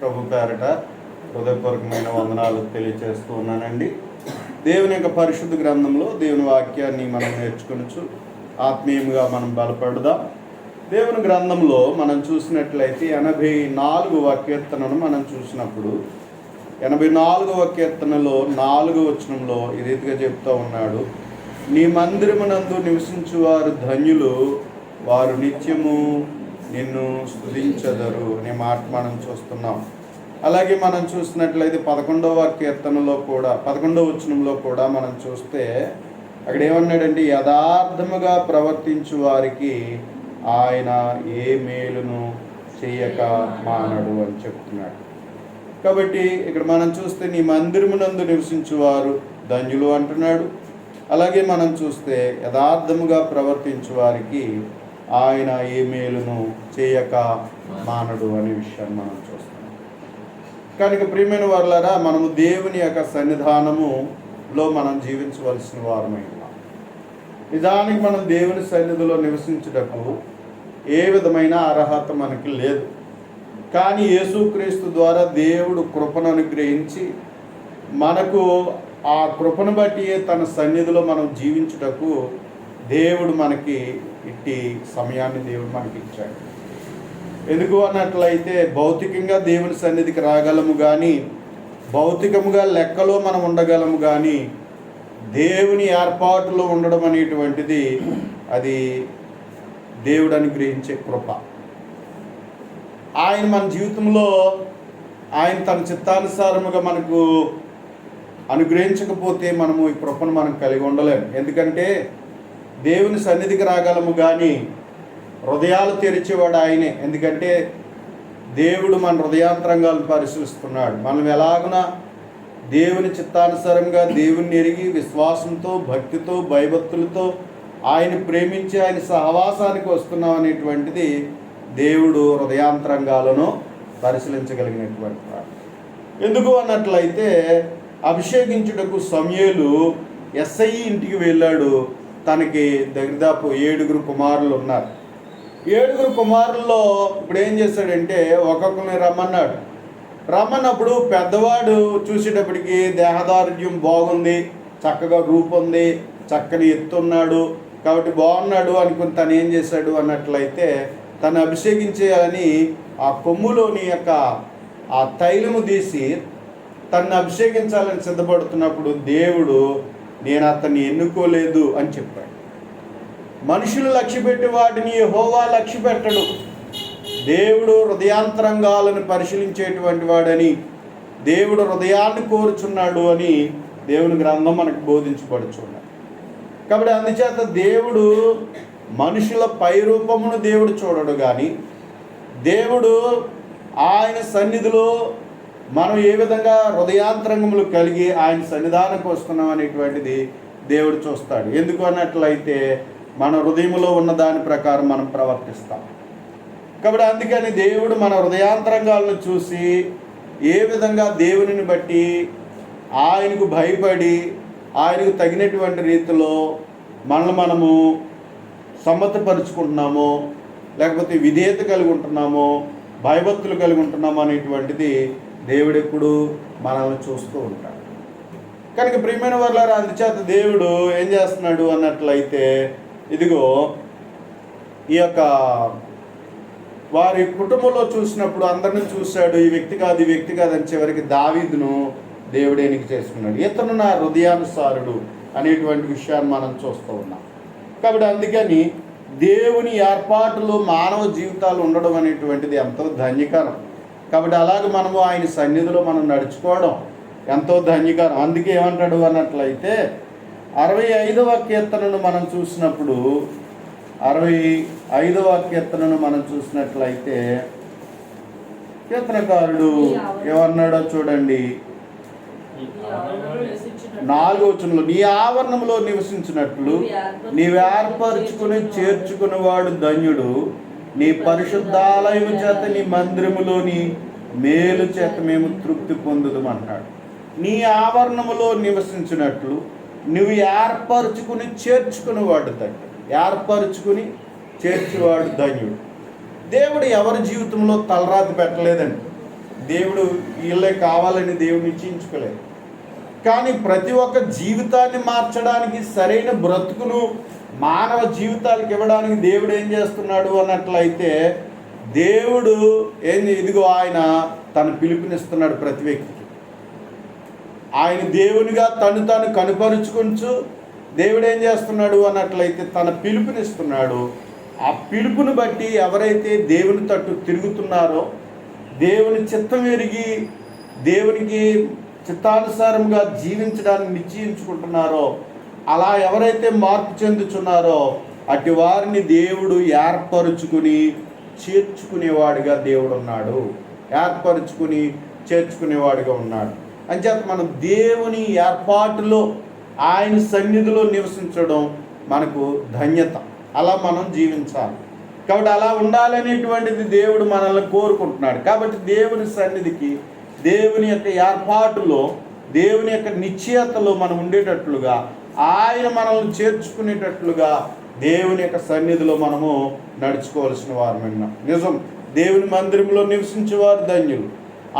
ప్రభు పేరట హృదయపూర్వకమైన వందనాలు తెలియజేస్తూ ఉన్నానండి. దేవుని యొక్క పరిశుద్ధ గ్రంథంలో దేవుని వాక్యాన్ని మనం నేర్చుకొనొచ్చు, ఆత్మీయంగా మనం బలపడదాం. దేవుని గ్రంథంలో మనం చూసినట్లయితే 84వ కీర్తనను మనం చూసినప్పుడు 84వ కీర్తనలో 4వ వచనంలో ఈ రీతిగా చెప్తూ ఉన్నాడు, నీ మందిరమునందు నివసించువారు ధన్యులు, వారు నిత్యము నిన్ను స్తుతించెదరు అనే మాట మనం చూస్తున్నాం. అలాగే మనం చూసినట్లయితే 11వ కీర్తనలో కూడా 11వ వచనంలో కూడా మనం చూస్తే అక్కడ ఏమన్నాడంటే, యథార్థముగా ప్రవర్తించు వారికి ఆయన ఏ మేలును చేయక మానడు అని చెప్తున్నాడు. కాబట్టి ఇక్కడ మనం చూస్తే నీ మందిరమునందు నివసించువారు ధన్యులు అంటున్నాడు. అలాగే మనం చూస్తే యథార్థముగా ప్రవర్తించు వారికి ఆయన ఏ మేలును చేయక మానడు అనే విషయాన్ని మనం చూస్తున్నాం. కనుక ప్రియమైన వారులారా, మనము దేవుని యొక్క సన్నిధానములో మనం జీవించవలసిన వారమై ఉన్నాం. నిజానికి మనం దేవుని సన్నిధిలో నివసించుటకు ఏ విధమైన అర్హత మనకి లేదు. కానీ యేసుక్రీస్తు ద్వారా దేవుడు కృపను అనుగ్రహించి మనకు ఆ కృపను బట్టి తన సన్నిధిలో మనం జీవించుటకు దేవుడు మనకి ఇట్టి సమయాన్ని దేవుడు మనకి ఇచ్చాడు. ఎందుకు అన్నట్లయితే భౌతికంగా దేవుని సన్నిధికి రాగలము కానీ, భౌతికముగా లెక్కలో మనం ఉండగలము కానీ, దేవుని ఏర్పాటులో ఉండడం అనేటువంటిది అది దేవుడు అనుగ్రహించే కృప. ఆయన మన జీవితంలో ఆయన తన చిత్తానుసారముగా మనకు అనుగ్రహించకపోతే మనము ఈ కృపను మనం కలిగి ఉండలేము. ఎందుకంటే దేవుని సన్నిధికి రాగలము కానీ హృదయాలు తెరిచేవాడు ఆయనే. ఎందుకంటే దేవుడు మన హృదయాంతరంగాలను పరిశీలిస్తున్నాడు. మనం ఎలాగున దేవుని చిత్తానుసారంగా దేవుని ఎరిగి విశ్వాసంతో, భక్తితో, భయభక్తులతో ఆయన ప్రేమించి ఆయన సహవాసానికి వస్తున్నాం అనేటువంటిది దేవుడు హృదయాంతరంగాలను పరిశీలించగలిగినటువంటి వాడు. ఎందుకు అన్నట్లయితే అభిషేకించుటకు సమూయేలు యెస్సై ఇంటికి వెళ్ళాడు. తనకి దాదాపు 7 కుమారులు ఉన్నారు. 7 కుమారుల్లో ఇప్పుడు ఏం చేశాడంటే ఒక్కొక్కరిని రమ్మన్నాడు. రమ్మన్నప్పుడు పెద్దవాడు చూసేటప్పటికి దేహదారుఢ్యం బాగుంది, చక్కగా రూపొంది, చక్కని ఎత్తున్నాడు, కాబట్టి బాగున్నాడు అనుకుని తను ఏం చేశాడు అన్నట్లయితే తను అభిషేకించేయాలని ఆ కొమ్ములోని యొక్క ఆ తైలము తీసి తను అభిషేకించాలని సిద్ధపడుతున్నప్పుడు దేవుడు నేను అతన్ని ఎన్నుకోలేదు అని చెప్పాడు. మనుషులు లక్ష్యపెట్టి వాటిని యెహోవా లక్ష్యపెట్టడు. దేవుడు హృదయాంతరంగాలను పరిశీలించేటువంటి వాడని, దేవుడు హృదయాన్ని కోరుచున్నాడు అని దేవుని గ్రంథం మనకు బోధించబడుచున్నాడు. కాబట్టి అందుచేత దేవుడు మనుషుల పైరూపమును దేవుడు చూడడు కానీ, దేవుడు ఆయన సన్నిధిలో మనం ఏ విధంగా హృదయాంతరంగములు కలిగి ఆయన సన్నిధానికి వస్తున్నాం అనేటువంటిది దేవుడు చూస్తాడు. ఎందుకు అన్నట్లయితే మన హృదయంలో ఉన్న దాని ప్రకారం మనం ప్రవర్తిస్తాం. కాబట్టి అందుకని దేవుడు మన హృదయాంతరంగాలను చూసి ఏ విధంగా దేవునిని బట్టి ఆయనకు భయపడి ఆయనకు తగినటువంటి రీతిలో మనము సమ్మతపరుచుకుంటున్నామో, లేకపోతే విధేయత కలిగి ఉంటున్నామో, భయభక్తులు కలిగి ఉంటున్నామో అనేటువంటిది దేవుడు ఎప్పుడు మనల్ని చూస్తూ ఉంటాడు. కనుక ప్రియమైన వారులారా, అందుచేత దేవుడు ఏం చేస్తున్నాడు అన్నట్లయితే ఇదిగో ఈ యొక్క వారి కుటుంబంలో చూసినప్పుడు అందరిని చూశాడు. ఈ వ్యక్తి కాదు, ఈ వ్యక్తి కాదు అని చివరికి దావీదును దేవుడు ఎన్నిక చేసుకున్నాడు. ఇతను నా హృదయానుసారుడు అనేటువంటి విషయాన్ని మనం చూస్తూ ఉన్నాం. కాబట్టి అందుకని దేవుని ఏర్పాటులో మానవ జీవితాలు ఉండడం అనేటువంటిది ఎంతో ధన్యకరం. కాబట్టి అలాగే మనము ఆయన సన్నిధిలో మనం నడుచుకోవడం ఎంతో ధన్యకరం. అందుకే ఏమంటాడు అన్నట్లయితే 65వ కీర్తనను మనం చూసినప్పుడు 65వ కీర్తనను మనం చూసినట్లయితే కీర్తనకారుడు ఏమన్నాడో చూడండి. 4వ వచనంలో నీ ఆవరణంలో నివసించినట్లు నీవు ఏర్పరచుకుని చేర్చుకునేవాడు ధన్యుడు, నీ పరిశుద్ధాలయము చేత నీ మందిరములోని మేలు చేత మేము తృప్తి పొందుదమంటాడు. నీ ఆవరణములో నివసించినట్లు నువ్వు ఏర్పరచుకుని చేర్చుకునేవాడు ధన్యుడు. ఏర్పరచుకుని చేర్చేవాడు ధన్యుడు. దేవుడు ఎవరి జీవితంలో తలరాతి పెట్టలేదండి. దేవుడు వీళ్ళే కావాలని దేవుడు నిశ్చయించుకోలేదు. కానీ ప్రతి ఒక్క జీవితాన్ని మార్చడానికి, సరైన బ్రతుకును మానవ జీవితాలకు ఇవ్వడానికి దేవుడు ఏం చేస్తున్నాడు అన్నట్లయితే, దేవుడు ఇదిగో ఆయన తన పిలుపునిస్తున్నాడు ప్రతి వ్యక్తికి. ఆయన దేవునిగా తాను కనుపరుచుకుంటూ దేవుడు ఏం చేస్తున్నాడు అన్నట్లయితే తన పిలుపునిస్తున్నాడు. ఆ పిలుపుని బట్టి ఎవరైతే దేవుని తట్టు తిరుగుతున్నారో, దేవుని చిత్తం ఎరిగి దేవునికి చిత్తానుసారంగా జీవించడానికి నిశ్చయించుకుంటున్నారో, అలా ఎవరైతే మార్పు చెందుతున్నారో అటు వారిని దేవుడు ఏర్పరుచుకుని చేర్చుకునేవాడిగా దేవుడు ఉన్నాడు. ఏర్పరుచుకుని చేర్చుకునేవాడిగా ఉన్నాడు. అంచేత మనం దేవుని ఏర్పాటులో ఆయన సన్నిధిలో నివసించడం మనకు ధన్యత. అలా మనం జీవించాలి. కాబట్టి అలా ఉండాలనేటువంటిది దేవుడు మనల్ని కోరుకుంటున్నాడు. కాబట్టి దేవుని సన్నిధికి, దేవుని యొక్క ఏర్పాటులో, దేవుని యొక్క నిశ్చయతలో మనం ఉండేటట్లుగా, ఆయన మనల్ని చేర్చుకునేటట్లుగా దేవుని యొక్క సన్నిధిలో మనము నడుచుకోవాల్సిన వారమన్నా. నిజం, దేవుని మందిరంలో నివసించేవారు ధన్యులు.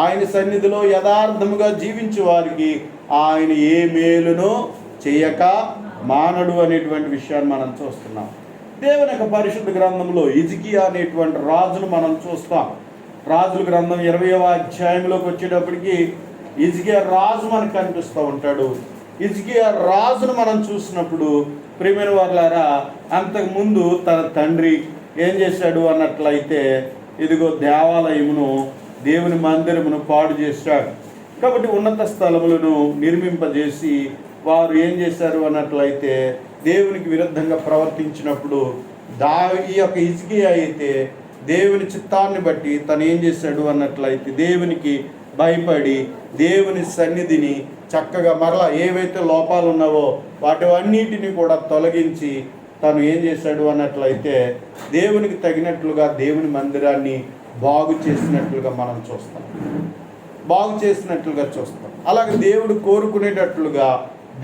ఆయన సన్నిధిలో యథార్థముగా జీవించే వారికి ఆయన ఏ మేలునో చేయక మానడు అనేటువంటి విషయాన్ని మనం చూస్తున్నాం. దేవుని యొక్క పరిశుద్ధ గ్రంథంలో హిజ్కియా అనేటువంటి రాజును మనం చూస్తాం. రాజుల గ్రంథం 20వ అధ్యాయంలోకి వచ్చేటప్పటికి హిజ్కియా రాజు మనకు కనిపిస్తూ ఉంటాడు. హిజ్కియా రాజును మనం చూసినప్పుడు ప్రియమైన వారులారా, అంతకుముందు తన తండ్రి ఏం చేశాడు అన్నట్లయితే, ఇదిగో దేవాలయమును, దేవుని మందిరమును పాడు చేశాడు. కాబట్టి ఉన్నత స్థలములను నిర్మింపజేసి వారు ఏం చేశారు అన్నట్లయితే దేవునికి విరుద్ధంగా ప్రవర్తించినప్పుడు ఈ యొక్క హిజ్కియా అయితే దేవుని చిత్తాన్ని బట్టి తను ఏం చేశాడు అన్నట్లయితే దేవునికి భయపడి దేవుని సన్నిధిని చక్కగా మరలా ఏవైతే లోపాలు ఉన్నావో వాటివన్నిటిని కూడా తొలగించి తను ఏం చేశాడు అన్నట్లయితే దేవునికి తగినట్లుగా దేవుని మందిరాన్ని బాగు చేసినట్లుగా మనం చూస్తాం. అలాగే దేవుడు కోరుకునేటట్లుగా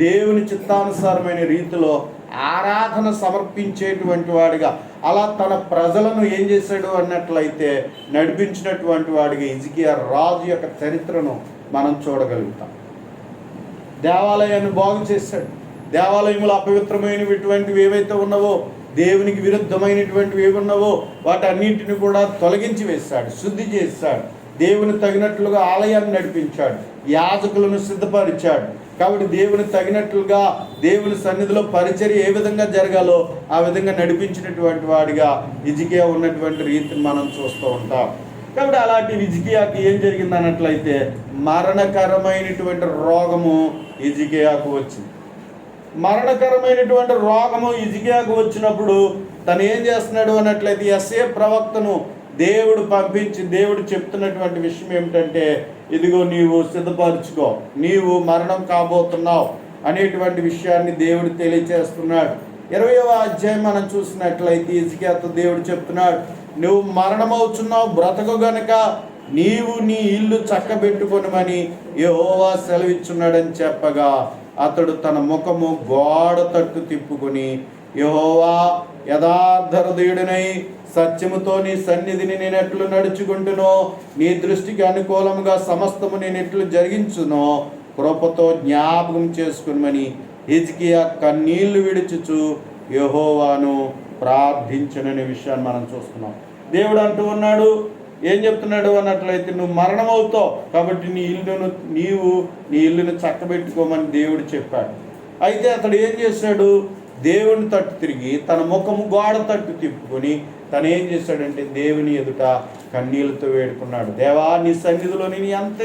దేవుని చిత్తానుసారమైన రీతిలో ఆరాధన సమర్పించేటువంటి వాడిగా, అలా తన ప్రజలను ఏం చేశాడు అన్నట్లయితే నడిపించినటువంటి వాడిగా హిజ్కియా రాజు యొక్క చరిత్రను మనం చూడగలుగుతాం. దేవాలయాన్ని బాగు చేశాడు. దేవాలయంలో అపవిత్రమైనటువంటివి ఏవైతే ఉన్నావో, దేవునికి విరుద్ధమైనటువంటివి ఏవి ఉన్నావో వాటన్నింటిని కూడా తొలగించి వేశాడు, శుద్ధి చేశాడు. దేవుని తగినట్లుగా ఆలయాన్ని నడిపించాడు, యాజకులను సిద్ధపరిచాడు. కాబట్టి దేవుని తగినట్లుగా దేవుని సన్నిధిలో పరిచర్య ఏ విధంగా జరగాలో ఆ విధంగా నడిపించినటువంటి వాడిగా హిజ్కియా ఉన్నటువంటి రీతిని మనం చూస్తూ ఉంటాం. కాబట్టి అలాంటి హిజ్కియాకి ఏం జరిగింది అన్నట్లయితే మరణకరమైనటువంటి రోగము హిజ్కియాకు వచ్చింది. మరణకరమైనటువంటి రోగము హిజ్కియాకు వచ్చినప్పుడు తను ఏం చేస్తున్నాడు అన్నట్లయితే యెషయా ప్రవక్తను దేవుడు పంపించి దేవుడు చెప్తున్నటువంటి విషయం ఏమిటంటే, ఇదిగో నీవు సిద్ధపరచుకో, నీవు మరణం కాబోతున్నావు అనేటువంటి విషయాన్ని దేవుడు తెలియచేస్తున్నాడు. 20వ అధ్యాయం మనం చూసినట్లయితే హిజ్కియాతో దేవుడు చెప్తున్నాడు, నువ్వు మరణమవుతున్నావు, బ్రతకు గనుక నీవు నీ ఇల్లు చక్కబెట్టుకొనమని యెహోవా సెలవిచ్చున్నాడని చెప్పగా అతడు తన ముఖము గోడ తట్టు తిప్పుకొని, యెహోవా యథార్థ హృదయుడనై సత్యముతో నీ సన్నిధిని నేను ఎట్లు నడుచుకుంటునో, నీ దృష్టికి అనుకూలముగా సమస్తము నేను ఎట్లు జరిగించునో కృపతో జ్ఞాపకం చేసుకునమని హిజ్కియా కన్నీళ్లు విడుచుచు యెహోవాను ప్రార్థించననే విషయాన్ని మనం చూస్తున్నాం. దేవుడు అంటూ ఉన్నాడు, ఏం చెప్తున్నాడు అన్నట్లయితే నువ్వు మరణమవుతావు, కాబట్టి నీవు నీ ఇల్లును చక్కబెట్టుకోమని దేవుడు చెప్పాడు. అయితే అతడు ఏం చేశాడు, దేవుని తట్టు తిరిగి తన ముఖము గోడ తట్టు తిప్పుకొని తను ఏం చేశాడంటే దేవుని ఎదుట కన్నీళ్లతో వేడుకున్నాడు, దేవా నీ సన్నిధిలో నేను ఎంత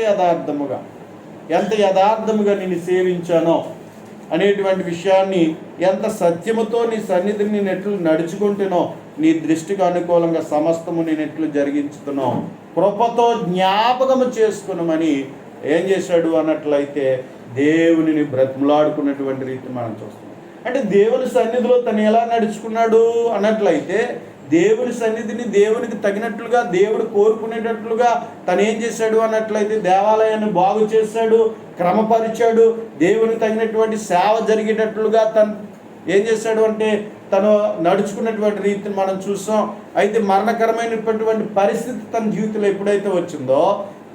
యథార్థముగా నేను సేవించానో అనేటువంటి విషయాన్ని, ఎంత సత్యముతో నీ సన్నిధిని నేను ఎట్లు నడుచుకుంటునో, నీ దృష్టికి అనుకూలంగా సమస్తము నేను ఎట్లు జరిగించుతునో కృపతో జ్ఞాపకము చేసుకునమని ఏం చేశాడు అన్నట్లయితే దేవునిని బ్రతిమలాడుకున్నటువంటి రీతి మనం చూస్తాం. అంటే దేవుని సన్నిధిలో తను ఎలా నడుచుకున్నాడు అన్నట్లయితే దేవుని సన్నిధిని దేవునికి తగినట్లుగా దేవుడు కోరుకునేటట్లుగా తను ఏం చేశాడు అన్నట్లయితే దేవాలయాన్ని బాగు చేశాడు, క్రమపరిచాడు, దేవుని తగినటువంటి సేవ జరిగేటట్లుగా తను ఏం చేశాడు అంటే తను నడుచుకున్నటువంటి రీతిని మనం చూసాం. అయితే మరణకరమైనటువంటి పరిస్థితి తన జీవితంలో ఎప్పుడైతే వచ్చిందో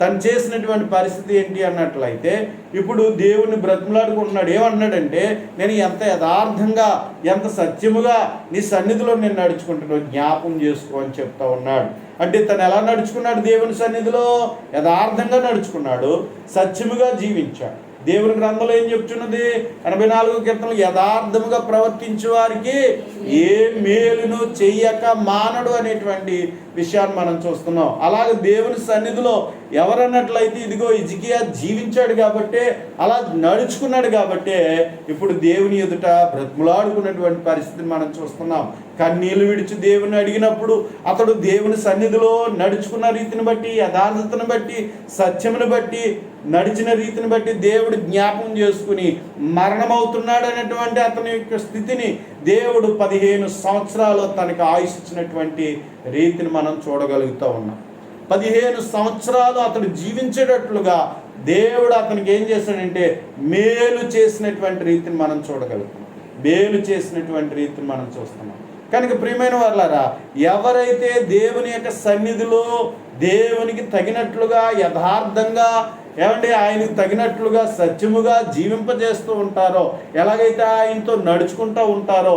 తను చేసినటువంటి పరిస్థితి ఏంటి అన్నట్లయితే ఇప్పుడు దేవుని బ్రతిమలాడుకుంటున్నాడు. ఏమన్నాడంటే, నేను ఎంత యథార్థంగా ఎంత సత్యముగా నీ సన్నిధిలో నేను నడుచుకుంటున్నాను, జ్ఞాపం చేసుకో అని చెప్తా ఉన్నాడు. అంటే తను ఎలా నడుచుకున్నాడు? దేవుని సన్నిధిలో యథార్థంగా నడుచుకున్నాడు, సత్యముగా జీవించాడు. దేవుని గ్రంథంలో ఏం చెప్తున్నది? 84వ కీర్తనలో యథార్థముగా ప్రవర్తించే వారికి ఏ మేలును చెయ్యక మానడు అనేటువంటి విషయాన్ని మనం చూస్తున్నాం. అలాగే దేవుని సన్నిధిలో ఎవరన్నట్లయితే ఇదిగో హిజ్కియా జీవించాడు కాబట్టే, అలా నడుచుకున్నాడు కాబట్టే ఇప్పుడు దేవుని ఎదుట బ్రతిమలాడుకున్నటువంటి పరిస్థితిని మనం చూస్తున్నాం. కన్నీళ్లు విడిచి దేవుని అడిగినప్పుడు అతడు దేవుని సన్నిధిలో నడుచుకున్న రీతిని బట్టి, యథార్థతను బట్టి, సత్యమును బట్టి, నడిచిన రీతిని బట్టి దేవుడు జ్ఞాపం చేసుకుని మరణమవుతున్నాడు అనేటువంటి అతని యొక్క స్థితిని దేవుడు 15 సంవత్సరాలు తనకు ఆయుష్ ఇచ్చినటువంటి రీతిని మనం చూడగలుగుతూ ఉన్నాం. 15 సంవత్సరాలు అతడు జీవించేటట్లుగా దేవుడు అతనికి ఏం చేశాడంటే మేలు చేసినటువంటి రీతిని మనం చూడగలుగుతాం. మేలు చేసినటువంటి రీతిని మనం చూస్తున్నాం. కనుక ప్రియమైన వాళ్ళారా, ఎవరైతే దేవుని యొక్క సన్నిధిలో దేవునికి తగినట్లుగా యథార్థంగా ఆయనకు తగినట్లుగా సత్యముగా జీవింపజేస్తూ ఉంటారో, ఎలాగైతే ఆయనతో నడుచుకుంటూ ఉంటారో,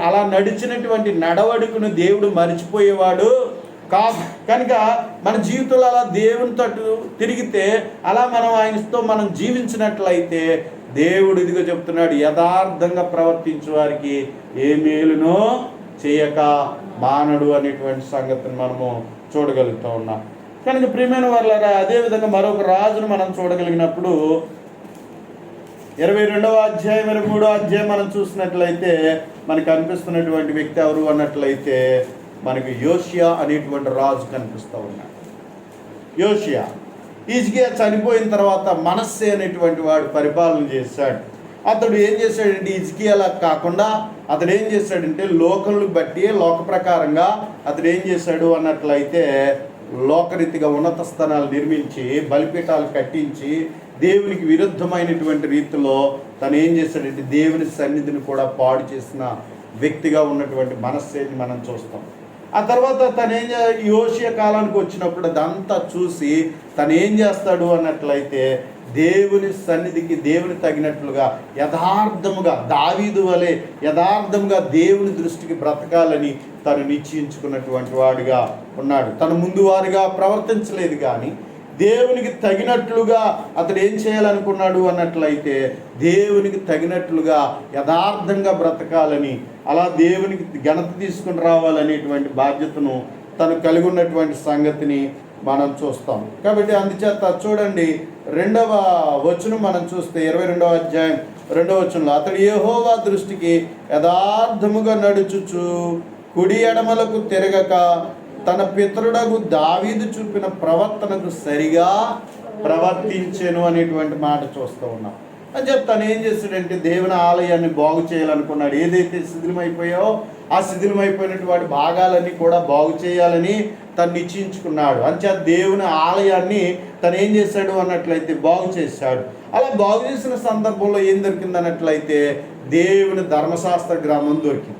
అలా నడిచినటువంటి నడవడికను దేవుడు మరిచిపోయేవాడు కాదు. కనుక మన జీవితంలో అలా దేవుని తట్టు తిరిగితే, అలా మనం ఆయనతో మనం జీవించినట్లయితే దేవుడు ఇదిగో చెప్తున్నాడు, యథార్థంగా ప్రవర్తించే వారికి ఏ మేలునో చేయక మానడు అనేటువంటి సంగతిని మనము చూడగలుగుతూ ఉన్నాం. కనుక ప్రియమైన వాళ్ళారా, అదేవిధంగా మరొక రాజును మనం చూడగలిగినప్పుడు 22వ అధ్యాయం 23వ అధ్యాయం మనం చూసినట్లయితే మనకు కనిపిస్తున్నటువంటి వ్యక్తి ఎవరు అన్నట్లయితే మనకు యోషియా అనేటువంటి రాజు కనిపిస్తూ ఉన్నాడు. యోషియా హిజ్కియా చనిపోయిన తర్వాత మనస్సే అనేటువంటి వాడు పరిపాలన చేశాడు. అతడు ఏం చేశాడంటే హిజ్కియాలా కాకుండా అతడు ఏం చేశాడంటే లోకములు బట్టి లోక ప్రకారంగా అతడు ఏం చేశాడు అన్నట్లయితే లోకరీతిగా ఉన్నత స్థానాలు నిర్మించి బలిపీఠాలు కట్టించి దేవునికి విరుద్ధమైనటువంటి రీతిలో తను ఏం చేశాడంటే దేవుని సన్నిధిని కూడా పాడు చేసిన వ్యక్తిగా ఉన్నటువంటి మనస్సేని మనం చూస్తాం. ఆ తర్వాత యోషియా కాలానికి వచ్చినప్పుడు అదంతా చూసి తను ఏం చేస్తాడు అన్నట్లయితే దేవుని సన్నిధికి దేవుని తగినట్లుగా యథార్థముగా దావీదు వలె యథార్థముగా దేవుని దృష్టికి బ్రతకాలని తను నిశ్చయించుకున్నటువంటి వాడిగా ఉన్నాడు. తను ముందు వారిగా ప్రవర్తించలేదు, కానీ దేవునికి తగినట్లుగా అతడు ఏం చేయాలనుకున్నాడు అన్నట్లయితే దేవునికి తగినట్లుగా యథార్థంగా బ్రతకాలని, అలా దేవునికి ఘనత తీసుకుని రావాలనేటువంటి బాధ్యతను తను కలిగి ఉన్నటువంటి సంగతిని మనం చూస్తాం. కాబట్టి అందుచేత చూడండి 2వ వచనం మనం చూస్తే 22వ అధ్యాయం 2వ వచనంలో అతడు యెహోవా దృష్టికి యథార్థముగా నడుచుచు కుడి ఎడమలకు తిరగక తన పితరుడగు దావీదు చూపిన ప్రవర్తనకు సరిగా ప్రవర్తించెను అనేటువంటి మాట చూస్తూ ఉన్నాం. అని చెప్పి తను ఏం చేశాడంటే దేవుని ఆలయాన్ని బాగు చేయాలనుకున్నాడు. ఏదైతే శిథిలమైపోయావో ఆ శిథిలమైపోయినటువంటి భాగాలన్నీ కూడా బాగు చేయాలని తను నిశ్చయించుకున్నాడు. అంచేత దేవుని ఆలయాన్ని తను ఏం చేశాడు అన్నట్లయితే బాగు చేశాడు. అలా బాగు చేసిన సందర్భంలో ఏం దొరికింది అన్నట్లయితే దేవుని ధర్మశాస్త్ర గ్రంథం దొరికింది.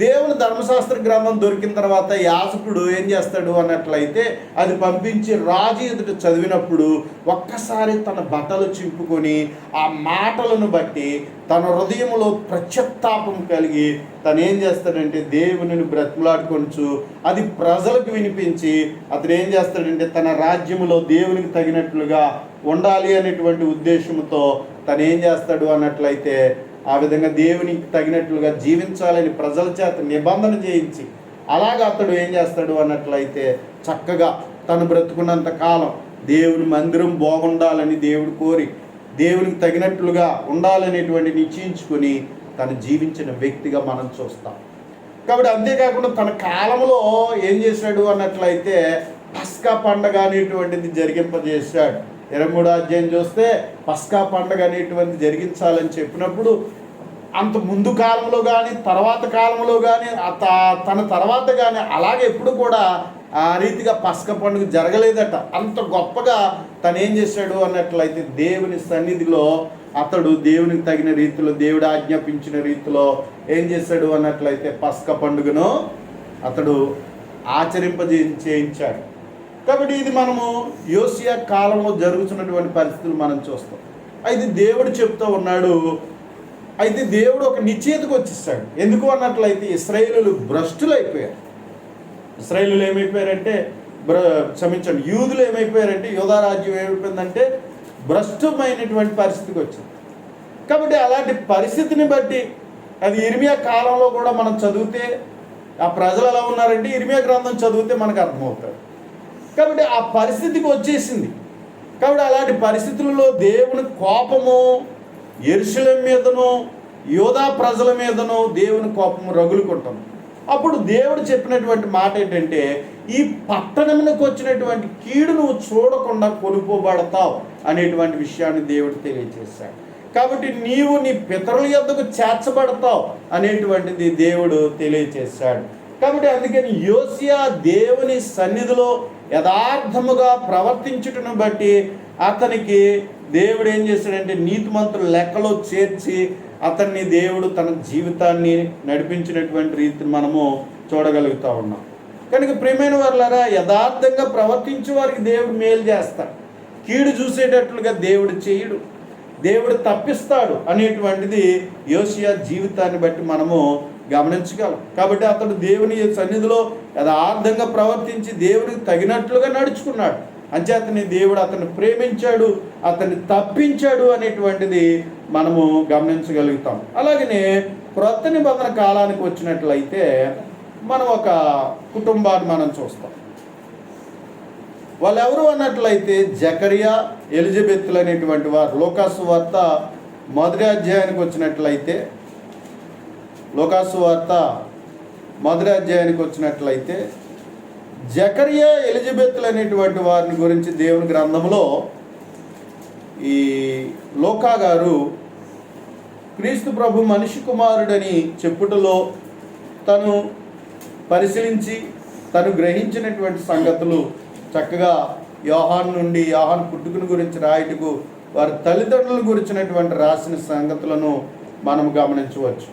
దేవుని ధర్మశాస్త్ర గ్రంథం దొరికిన తర్వాత యాజకుడు ఏం చేస్తాడు అన్నట్లయితే అది పంపించి రాజు ఎదుట చదివినప్పుడు ఒక్కసారి తన బట్టలు చింపుకొని ఆ మాటలను బట్టి తన హృదయంలో ప్రత్యత్తాపం కలిగి తను ఏం చేస్తాడంటే దేవునిని బ్రతిమలాడుకొంచు అది ప్రజలకు వినిపించి అతను ఏం చేస్తాడంటే తన రాజ్యములో దేవునికి తగినట్లుగా ఉండాలి అనేటువంటి ఉద్దేశంతో తను ఏం చేస్తాడు అన్నట్లయితే ఆ విధంగా దేవునికి తగినట్లుగా జీవించాలని ప్రజల చేత నిబంధన చేయించి అలాగా అతడు ఏం చేస్తాడు అన్నట్లయితే చక్కగా తను బ్రతుకున్నంత కాలం దేవుని మందిరం బాగుండాలని దేవుడు కోరి దేవునికి తగినట్లుగా ఉండాలనేటువంటి నిశ్చయించుకొని తను జీవించిన వ్యక్తిగా మనం చూస్తాం. కాబట్టి అంతేకాకుండా తన కాలంలో ఏం చేశాడు అన్నట్లయితే పస్కా పండగ అనేటువంటిది జరిగింపజేశాడు. 23వ అధ్యాయం చూస్తే పస్కా పండగ అనేటువంటి జరిగించాలని చెప్పినప్పుడు అంత ముందు కాలంలో కానీ తర్వాత కాలంలో కానీ తన తర్వాత కానీ అలాగే ఎప్పుడు కూడా ఆ రీతిగా పస్కా పండుగ జరగలేదట. అంత గొప్పగా తను ఏం చేశాడు అన్నట్లయితే దేవుని సన్నిధిలో అతడు దేవునికి తగిన రీతిలో దేవుడు ఆజ్ఞాపించిన రీతిలో ఏం చేశాడు అన్నట్లయితే పస్కా పండుగను అతడు చేయించాడు. కాబట్టి ఇది మనము యోసియా కాలంలో జరుగుతున్నటువంటి పరిస్థితులు మనం చూస్తాం. అయితే దేవుడు చెప్తూ ఉన్నాడు, అయితే దేవుడు ఒక నిశ్చయితకు వచ్చేస్తాడు. ఎందుకు అన్నట్లయితే ఇశ్రాయేలీయులు భ్రష్టులు అయిపోయారు. ఇశ్రాయేలీయులు ఏమైపోయారంటే క్షమించండి, యూదులు ఏమైపోయారంటే, యూదా రాజ్యం ఏమైపోయిందంటే భ్రష్టమైనటువంటి పరిస్థితికి వచ్చింది. కాబట్టి అలాంటి పరిస్థితిని బట్టి అది ఇర్మియా కాలంలో కూడా మనం చదివితే ఆ ప్రజలు ఎలా ఉన్నారంటే ఇర్మియా గ్రంథం చదివితే మనకు అర్థమవుతుంది. కాబట్టి ఆ పరిస్థితికి వచ్చేసింది. కాబట్టి అలాంటి పరిస్థితుల్లో దేవుని కోపము యెరూషలేం మీదను యూదా ప్రజల మీదను దేవుని కోపము రగులుకుంటాం. అప్పుడు దేవుడు చెప్పినటువంటి మాట ఏంటంటే, ఈ పట్టణమునకు వచ్చినటువంటి కీడు నువ్వు చూడకుండా కొనుక్కోబడతావు అనేటువంటి విషయాన్ని దేవుడు తెలియజేశాడు. కాబట్టి నీవు నీ పితరుల యొద్దకు చేర్చబడతావు అనేటువంటిది దేవుడు తెలియజేశాడు. కాబట్టి అందుకని యోసియా దేవుని సన్నిధిలో యథార్థముగా ప్రవర్తించుటను బట్టి అతనికి దేవుడు ఏం చేశాడంటే నీతిమంతుల లెక్కలో చేర్చి అతన్ని దేవుడు తన జీవితాన్ని నడిపించినటువంటి రీతిని మనము చూడగలుగుతూ ఉన్నాం. కనుక ప్రియమైన వారులారా, యథార్థంగా ప్రవర్తించే వారికి దేవుడు మేలు చేస్తాడు. కీడు చూసేటట్లుగా దేవుడు చేయడు, దేవుడు తప్పిస్తాడు అనేటువంటిది యోసియా జీవితాన్ని బట్టి మనము గమనించగలం. కాబట్టి అతడు దేవుని సన్నిధిలో యథార్థంగా ప్రవర్తించి దేవునికి తగినట్లుగా నడుచుకున్నాడు. అంచేతని దేవుడు అతన్ని ప్రేమించాడు, అతన్ని తప్పించాడు అనేటువంటిది మనము గమనించగలుగుతాం. అలాగనే క్రొత్త నిబంధన కాలానికి వచ్చినట్లయితే మనం ఒక కుటుంబాన్ని మనం చూస్తాం. వాళ్ళు ఎవరు అన్నట్లయితే జకరియా, ఎలిజబెత్లు అనేటువంటి వారు. లోకాసు వార్త 1వ అధ్యాయానికి వచ్చినట్లయితే, లోకాసు వార్త 1వ అధ్యాయానికి వచ్చినట్లయితే జకరియా, ఎలిజబెత్లు అనేటువంటి వారిని గురించి దేవుని గ్రంథంలో ఈ లోకా గారు క్రీస్తు ప్రభు మనిషి కుమారుడని చెప్పుటలో తను పరిశీలించి తను గ్రహించినటువంటి సంగతులు చక్కగా యోహాను నుండి, యోహాను పుట్టుకను గురించి రాయటకు వారి తల్లిదండ్రుల గురించినటువంటి రాసిన సంగతులను మనం గమనించవచ్చు.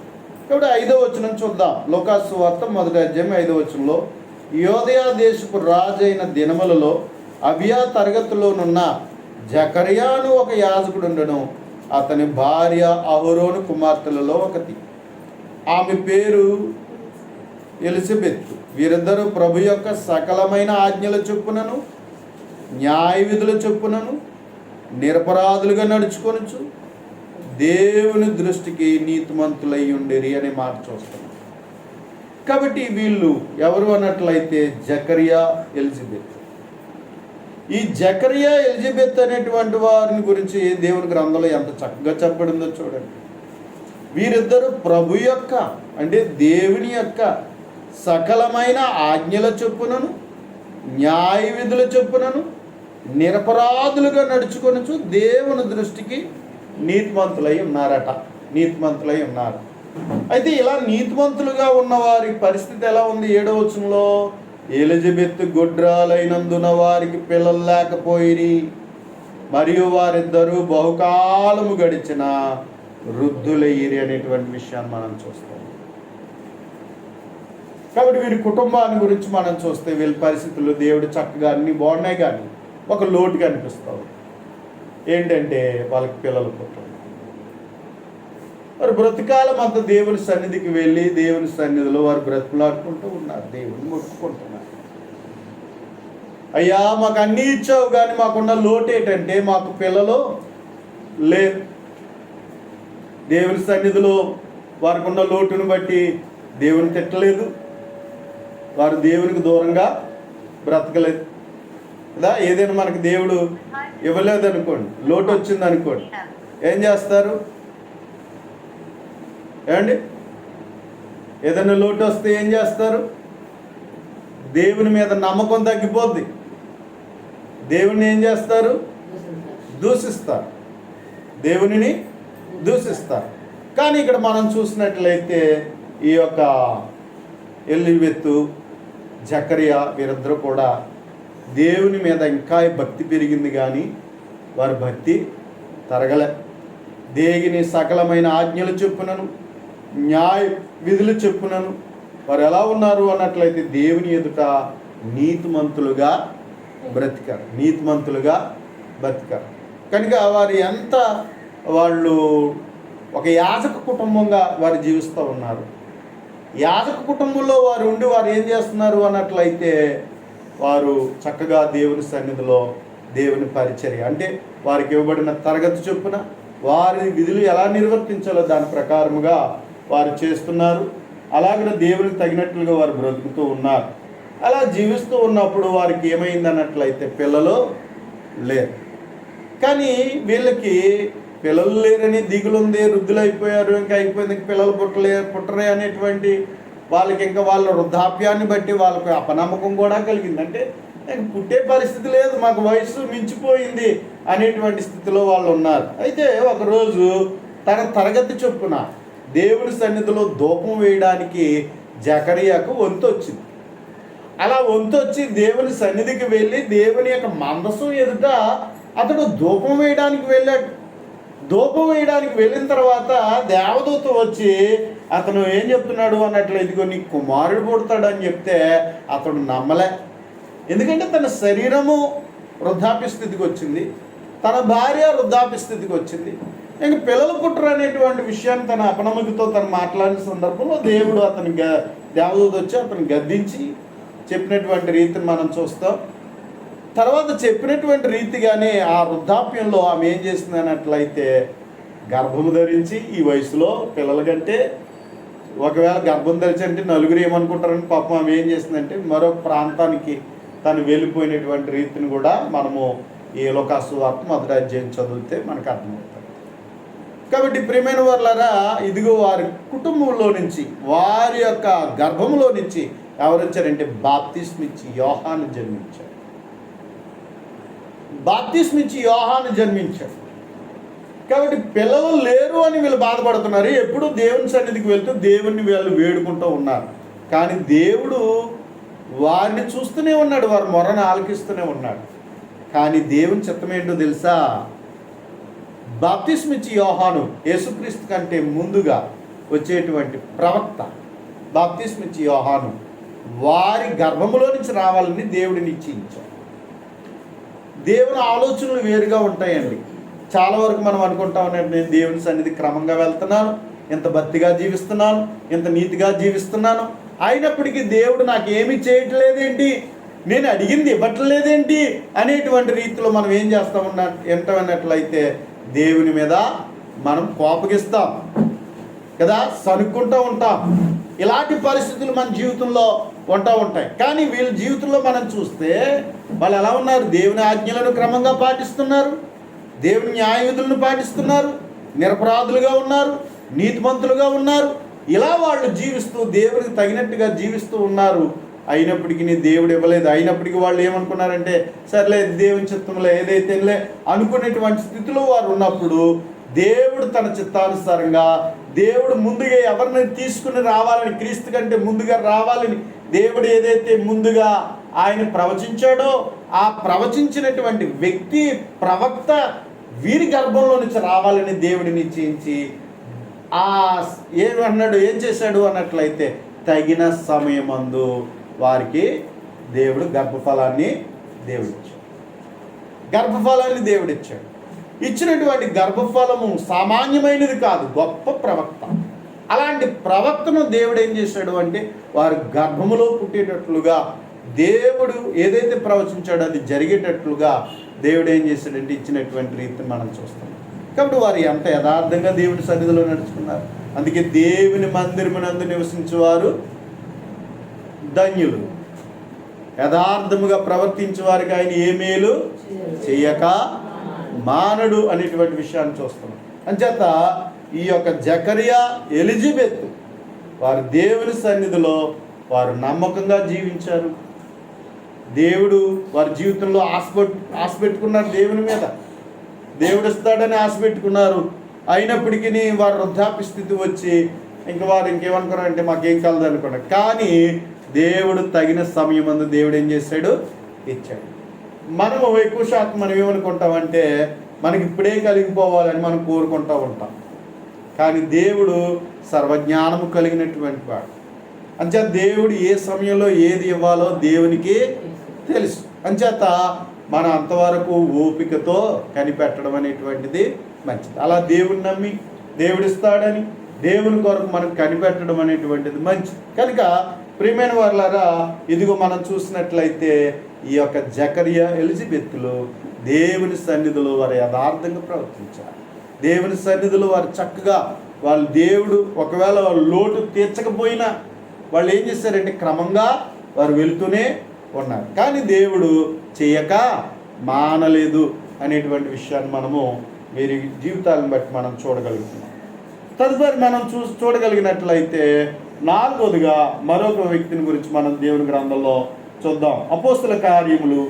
కాబట్టి 5వ వచనం చూద్దాం. లోకాసు వార్త 1వ అధ్యాయం 5వ వచనంలో, యోదయ దేశపు రాజైన దినములలో అబియా తరగతిలోనున్న జకర్యాను ఒక యాజకుడు ఉండను. అతని భార్య అహరోను కుమార్తెలలో ఒకటి, ఆమె పేరు ఎలిజబెత్. వీరిద్దరూ ప్రభు యొక్క సకలమైన ఆజ్ఞల చొప్పునను న్యాయ విధుల చొప్పునను నిరపరాధులుగా నడుచుకొనుచు దేవుని దృష్టికి నీతిమంతులై ఉండేరి అనే మాట చూస్తున్నాం. కాబట్టి వీళ్ళు ఎవరు అన్నట్లయితే జకరియా, ఎలిజబెత్. ఈ జకరియా, ఎలిజబెత్ అనేటువంటి వారిని గురించి దేవుని గ్రంథంలో ఎంత చక్కగా చెప్పబడిందో చూడండి. వీరిద్దరూ ప్రభు యొక్క అంటే దేవుని యొక్క సకలమైన ఆజ్ఞల చొప్పునను న్యాయ విధుల చొప్పునను నిరపరాధులుగా నడుచుకొనుచు దేవుని దృష్టికి నీతిమంతులై ఉన్నారట, నీతిమంతులై ఉన్నారు. అయితే ఇలా నీతిమంతులుగా ఉన్న వారి పరిస్థితి ఎలా ఉంది? 7వ వచనంలో, ఎలిజబెత్ గొడ్రాలైనందున వారికి పిల్లలు లేకపోయిరి, మరియు వారిద్దరూ బహుకాలము గడిచిన వృద్ధులయ్యిరి అనేటువంటి విషయాన్ని మనం చూస్తాం. కాబట్టి వీరి కుటుంబాన్ని గురించి మనం చూస్తే వీళ్ళ పరిస్థితుల్లో దేవుడు చక్కగా అన్నీ బాగున్నాయి, కానీ ఒక లోటు కనిపిస్తావు. ఏంటంటే వాళ్ళకి పిల్లలు పుట్టరు. వారు బ్రతికాలం అంతా దేవుని సన్నిధికి వెళ్ళి దేవుని సన్నిధిలో వారు బ్రతుకులాడుకుంటూ ఉన్నారు, దేవుని మొక్కుకుంటున్నారు. అయ్యా మాకు అన్నీ ఇచ్చావు, కానీ మాకున్న లోటు ఏంటంటే మాకు పిల్లలు లేరు. దేవుని సన్నిధిలో వారికి ఉన్న లోటును బట్టి దేవుని తిట్టలేదు, వారు దేవునికి దూరంగా బ్రతకలేదు కదా. ఏదైనా మనకు దేవుడు ఇవ్వలేదు అనుకోండి, లోటు వచ్చింది అనుకోండి, ఏం చేస్తారు? ఏమండి, ఏదైనా లోటు వస్తే ఏం చేస్తారు? దేవుని మీద నమ్మకం తగ్గిపోద్ది. దేవుని ఏం చేస్తారు? దూషిస్తారు, దేవునిని దూషిస్తారు. కానీ ఇక్కడ మనం చూసినట్లయితే ఈ యొక్క ఎలిజబెత్, జకరియా వీరిద్దరూ కూడా దేవుని మీద ఇంకా భక్తి పెరిగింది, కానీ వారి భక్తి తరగలే. దేవుని సకలమైన ఆజ్ఞలు చెప్పునను న్యాయ విధులు చెప్పునను వారు ఎలా ఉన్నారు అన్నట్లయితే దేవుని ఎదుట నీతిమంతులుగా బ్రతికారు, నీతిమంతులుగా బ్రతికారు. కనుక వారు ఎంత వాళ్ళు ఒక యాజక కుటుంబంగా వారు జీవిస్తూ ఉన్నారు. యాజక కుటుంబంలో వారు ఉండి వారు ఏం చేస్తున్నారు అన్నట్లయితే వారు చక్కగా దేవుని సన్నిధిలో దేవుని పరిచర్య, అంటే వారికి ఇవ్వబడిన తరగతి చొప్పున వారి విధులు ఎలా నిర్వర్తించాలో దాని ప్రకారముగా వారు చేస్తున్నారు. అలాగే దేవునికి తగినట్లుగా వారు బ్రతుకుతూ ఉన్నారు. అలా జీవిస్తూ ఉన్నప్పుడు వారికి ఏమైంది అన్నట్లయితే పిల్లలు లేరు. కానీ వీళ్ళకి పిల్లలు లేరని దిగులుంది, వృద్ధులైపోయారు, ఇంకా అయిపోయింది, పిల్లలు పుట్టరే అనేటువంటి వాళ్ళకి ఇంకా వాళ్ళ వృద్ధాప్యాన్ని బట్టి వాళ్ళకి అపనమ్మకం కూడా కలిగింది. అంటే పుట్టే పరిస్థితి లేదు, మాకు వయసు మించిపోయింది అనేటువంటి స్థితిలో వాళ్ళు ఉన్నారు. అయితే ఒకరోజు తన తరగతి చొప్పున దేవుని సన్నిధిలో ధూపం వేయడానికి జకరియాకు వంతు వచ్చింది. అలా వంతు వచ్చి దేవుని సన్నిధికి వెళ్ళి దేవుని యొక్క మందసం ఎదుట అతడు ధూపం వేయడానికి వెళ్ళాడు. ధూపం వేయడానికి వెళ్ళిన తర్వాత దేవదూత వచ్చి అతను ఏం చెప్తున్నాడు అన్నట్లు, ఇదిగో నీ కుమారుడు పుడతాడని చెప్తే అతడు నమ్మలే. ఎందుకంటే తన శరీరము వృద్ధాప్య స్థితికి వచ్చింది, తన భార్య వృద్ధాప్య స్థితికి వచ్చింది, ఇంక పిల్లలు పుట్టరు అనేటువంటి విషయాన్ని తన అపనమ్మకతో తను మాట్లాడిన సందర్భంలో దేవుడు దేవదూత వచ్చి అతను గద్దించి చెప్పినటువంటి రీతిని మనం చూస్తాం. తర్వాత చెప్పినటువంటి రీతిగానే ఆ వృద్ధాప్యంలో ఆమె ఏం చేస్తుంది అన్నట్లయితే గర్భము ధరించి, ఈ వయసులో పిల్లల కంటే ఒకవేళ గర్భం ధరించి అంటే నలుగురు ఏమనుకుంటారని పాపం ఆమె ఏం చేస్తుందంటే మరొక ప్రాంతానికి తను వెళ్ళిపోయినటువంటి రీతిని కూడా మనము ఈ లోకాసు వార్త మొదటి అధ్యాయం చదివితే మనకు అర్థమవుతుంది. కాబట్టి ప్రియమైన వాళ్ళరా, ఇదిగో వారి కుటుంబంలో నుంచి, వారి యొక్క గర్భంలో నుంచి ఎవరు వచ్చారంటే బాప్తిస్మిచ్చి యోహాను జన్మించారు. బాప్తిస్మిచ్చి యోహాను జన్మించారు. కాబట్టి పిల్లలు లేరు అని వీళ్ళు బాధపడుతున్నారు. ఎప్పుడు దేవుని సన్నిధికి వెళ్తూ దేవుణ్ణి వీళ్ళు వేడుకుంటూ ఉన్నారు. కానీ దేవుడు వారిని చూస్తూనే ఉన్నాడు, వారి మొరను ఆలకిస్తూనే ఉన్నాడు. కానీ దేవుని చిత్తం ఏంటో తెలుసా? బాప్తిస్మిచ్చి యోహాను యేసుక్రీస్తు కంటే ముందుగా వచ్చేటువంటి ప్రవక్త బాప్తిస్మిచ్చి యోహాను వారి గర్భములో నుంచి రావాలని దేవుడు నిశ్చయించాడు. దేవుని ఆలోచనలు వేరుగా ఉంటాయండి. చాలా వరకు మనం అనుకుంటా ఉన్నాం, నేను దేవుని సన్నిధి క్రమంగా వెళ్తున్నాను, ఎంత భక్తిగా జీవిస్తున్నాను, ఎంత నీతిగా జీవిస్తున్నాను, అయినప్పటికీ దేవుడు నాకు ఏమీ చేయట్లేదేంటి, నేను అడిగింది ఇవ్వట్లేదేంటి అనేటువంటి రీతిలో మనం ఏం చేస్తూ ఏంటన్నట్లయితే దేవుని మీద మనం కోపగిస్తాం కదా, సనుక్కుంటూ ఉంటాం. ఇలాంటి పరిస్థితులు మన జీవితంలో ఉంటూ ఉంటాయి. కానీ వీళ్ళ జీవితంలో మనం చూస్తే వాళ్ళు ఎలా ఉన్నారు? దేవుని ఆజ్ఞలను క్రమంగా పాటిస్తున్నారు, దేవుని న్యాయ విధులను పాటిస్తున్నారు, నిరపరాధులుగా ఉన్నారు, నీతిమంతులుగా ఉన్నారు. ఇలా వాళ్ళు జీవిస్తూ దేవుడికి తగినట్టుగా జీవిస్తూ ఉన్నారు. అయినప్పటికీ దేవుడు ఇవ్వలేదు. అయినప్పటికీ వాళ్ళు ఏమనుకున్నారంటే సర్లే దేవుని చిత్తంలో ఏదైతేలే అనుకునేటువంటి స్థితిలో వారు ఉన్నప్పుడు దేవుడు తన చిత్తానుసారంగా దేవుడు ముందుగా ఎవరిని తీసుకుని రావాలని, క్రీస్తు కంటే ముందుగా రావాలని దేవుడు ఏదైతే ముందుగా ఆయన ప్రవచించాడో ఆ ప్రవచించినటువంటి వ్యక్తి ప్రవక్త వీరి గర్భంలో నుంచి రావాలని దేవుడిని నిశ్చయించి ఏం చేశాడు అన్నట్లయితే తగిన సమయమందు వారికి దేవుడు గర్భఫలాన్ని దేవుడిచ్చాడు. ఇచ్చినటువంటి గర్భఫలము సామాన్యమైనది కాదు, గొప్ప ప్రవక్త. అలాంటి ప్రవక్తను దేవుడు ఏం చేశాడు అంటే వారి గర్భములో పుట్టేటట్లుగా దేవుడు ఏదైతే ప్రవచించాడో అది జరిగేటట్లుగా దేవుడు ఏం చేశాడంటే ఇచ్చినటువంటి రీతిని మనం చూస్తాం. కాబట్టి వారు ఎంత యథార్థంగా దేవుని సన్నిధిలో నడుచుకున్నారు. అందుకే దేవుని మందిరమునందు నివసించేవారు ధన్యులు, యథార్థముగా ప్రవర్తించే వారికి ఆయన ఏ మేలు చేయక మానడు అనేటువంటి విషయాన్ని చూస్తున్నాం. అంచేత ఈ యొక్క జకరియా, ఎలిజబెత్ వారు దేవుని సన్నిధిలో వారు నమ్మకంగా జీవించారు. దేవుడు వారి జీవితంలో ఆశ పెట్టుకున్నారు, దేవుని మీద దేవుడు ఇస్తాడని ఆశ పెట్టుకున్నారు. అయినప్పటికీ వారు వృద్ధాప్య స్థితి వచ్చి వారు ఇంకేమనుకున్నారంటే మాకేం కలదు అనుకున్నారు. కానీ దేవుడు తగిన సమయం అందు దేవుడు ఏం చేశాడు? ఇచ్చాడు. మనము ఎక్కువ శాతం మనం ఏమనుకుంటామంటే మనకి ఇప్పుడే కలిగిపోవాలని మనం కోరుకుంటూ ఉంటాం. కానీ దేవుడు సర్వజ్ఞానము కలిగినటువంటి వాడు. అంతే దేవుడు ఏ సమయంలో ఏది ఇవ్వాలో దేవునికి తెలుసు. అంచేత మనం అంతవరకు ఓపికతో కనిపెట్టడం అనేటువంటిది మంచిది. అలా దేవుని నమ్మి దేవుడిస్తాడని దేవుని కొరకు మనం కనిపెట్టడం అనేటువంటిది మంచిది. కనుక ప్రియమైన వారులారా, ఇదిగో మనం చూసినట్లయితే ఈ యొక్క జకరియా ఎలిజబెత్తులు దేవుని సన్నిధిలో వారు యథార్థంగా ప్రవర్తించారు. దేవుని సన్నిధిలో వారు చక్కగా వాళ్ళు దేవుడు ఒకవేళ వాళ్ళు లోటు తీర్చకపోయినా వాళ్ళు ఏం చేశారంటే క్రమంగా వారు వెళుతూనే ఉన్నారు. కానీ దేవుడు చేయక మానలేదు అనేటువంటి విషయాన్ని మనము వీరి జీవితాలను బట్టి మనం చూడగలుగుతున్నాం. తదుపరి మనం చూడగలిగినట్లయితే నాలుగోదిగా మరొక వ్యక్తిని గురించి మనం దేవుని గ్రంథంలో చూద్దాం. అపోస్తుల కార్యములు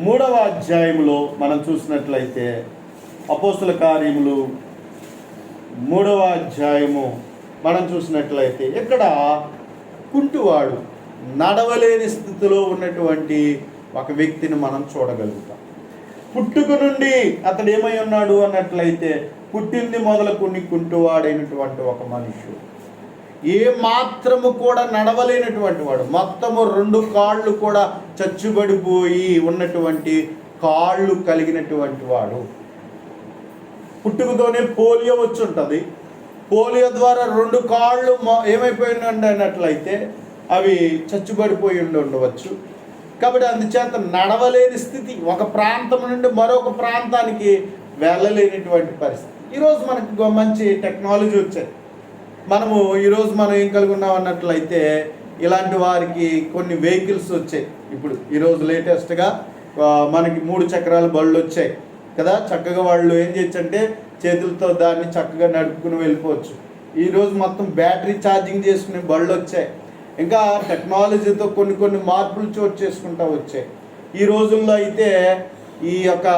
3వ అధ్యాయములో మనం చూసినట్లయితే అపోస్తుల కార్యములు 3వ అధ్యాయము మనం చూసినట్లయితే ఇక్కడ కుంటివాడు నడవలేని స్థితిలో ఉన్నటువంటి ఒక వ్యక్తిని మనం చూడగలుగుతాం. పుట్టుక నుండి అతడు ఏమై ఉన్నాడు అన్నట్లయితే పుట్టింది మొదలుకొని కుంటివాడైనటువంటి ఒక మనుషుడు, ఏ మాత్రము కూడా నడవలేనటువంటి వాడు, మొత్తము 2 కాళ్ళు కూడా చచ్చుబడిపోయి ఉన్నటువంటి కాళ్ళు కలిగినటువంటి వాడు. పుట్టుకతోనే పోలియో వచ్చి ఉంటుంది. పోలియో ద్వారా 2 కాళ్ళు ఏమైపోయినండి అన్నట్లయితే అవి చచ్చుబడిపోయి ఉండవచ్చు. కాబట్టి అందుచేత నడవలేని స్థితి, ఒక ప్రాంతం నుండి మరొక ప్రాంతానికి వెళ్ళలేనటువంటి పరిస్థితి. ఈరోజు మనకు మంచి టెక్నాలజీ వచ్చాయి. మనము ఈరోజు మనం ఏం కలిగి ఉన్నాం అన్నట్లయితే ఇలాంటి వారికి కొన్ని వెహికల్స్ వచ్చాయి. ఇప్పుడు ఈరోజు లేటెస్ట్గా మనకి 3 చక్రాల బళ్ళు వచ్చాయి కదా. చక్కగా వాళ్ళు ఏం చేయొచ్చు అంటే చేతులతో దాన్ని చక్కగా నడుపుకుని వెళ్ళిపోవచ్చు. ఈరోజు మొత్తం బ్యాటరీ ఛార్జింగ్ చేసుకునే బళ్ళు వచ్చాయి. ఇంకా టెక్నాలజీతో కొన్ని మార్పులు చోటు చేసుకుంటూ వచ్చాయి. ఈ రోజుల్లో అయితే ఈ యొక్క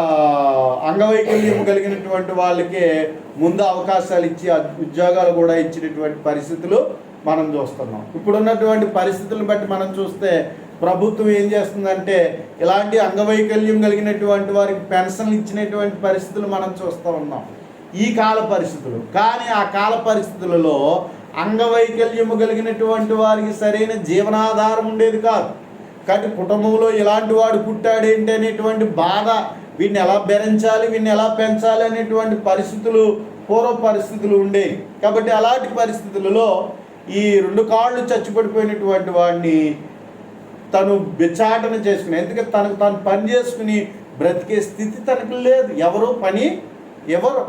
అంగవైకల్యం కలిగినటువంటి వాళ్ళకే ముందు అవకాశాలు ఇచ్చి ఉద్యోగాలు కూడా ఇచ్చినటువంటి పరిస్థితులు మనం చూస్తున్నాం. ఇప్పుడున్నటువంటి పరిస్థితులను బట్టి మనం చూస్తే ప్రభుత్వం ఏం చేస్తుందంటే ఇలాంటి అంగవైకల్యం కలిగినటువంటి వారికి పెన్షన్లు ఇచ్చినటువంటి పరిస్థితులు మనం చూస్తూ ఉన్నాం ఈ కాల పరిస్థితులు. కానీ ఆ కాల పరిస్థితులలో అంగవైకల్యము కలిగినటువంటి వారికి సరైన జీవనాధారం ఉండేది కాదు. కాబట్టి కుటుంబంలో ఇలాంటి వాడు పుట్టాడేంటి అనేటువంటి బాధ, వీడిని ఎలా భరించాలి, వీడిని ఎలా పెంచాలి అనేటువంటి పరిస్థితులు పూర్వ పరిస్థితులు ఉండేవి. కాబట్టి అలాంటి పరిస్థితులలో ఈ 2 కాళ్ళు చచ్చిపడిపోయినటువంటి వాడిని తను బిచ్చాటన చేసుకుని, ఎందుకంటే తనకు తాను పని చేసుకుని బ్రతికే స్థితి తనకు లేదు. ఎవరు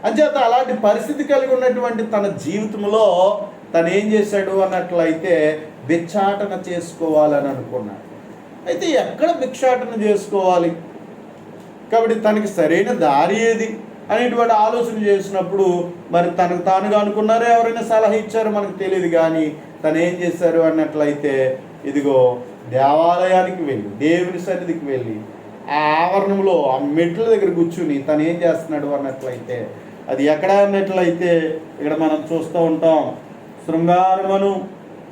అంచేత అలాంటి పరిస్థితి కలిగి ఉన్నటువంటి తన జీవితంలో తను ఏం చేశాడు అన్నట్లయితే భిక్షాటన చేసుకోవాలని అనుకున్నాడు. అయితే ఎక్కడ భిక్షాటన చేసుకోవాలి, కాబట్టి తనకి సరైన దారి ఏది అనేటువంటి ఆలోచన చేసినప్పుడు మరి తనకు తానుగా అనుకున్నారో ఎవరైనా సలహా ఇచ్చారో మనకు తెలియదు. కానీ తను ఏం చేశారు అన్నట్లయితే ఇదిగో దేవాలయానికి వెళ్ళి దేవుని సన్నిధికి వెళ్ళి ఆ ఆవరణంలో ఆ మెట్ల దగ్గర కూర్చుని తను ఏం చేస్తున్నాడు అన్నట్లయితే అది ఎక్కడ అన్నట్లయితే ఇక్కడ మనం చూస్తూ ఉంటాం, శృంగారమును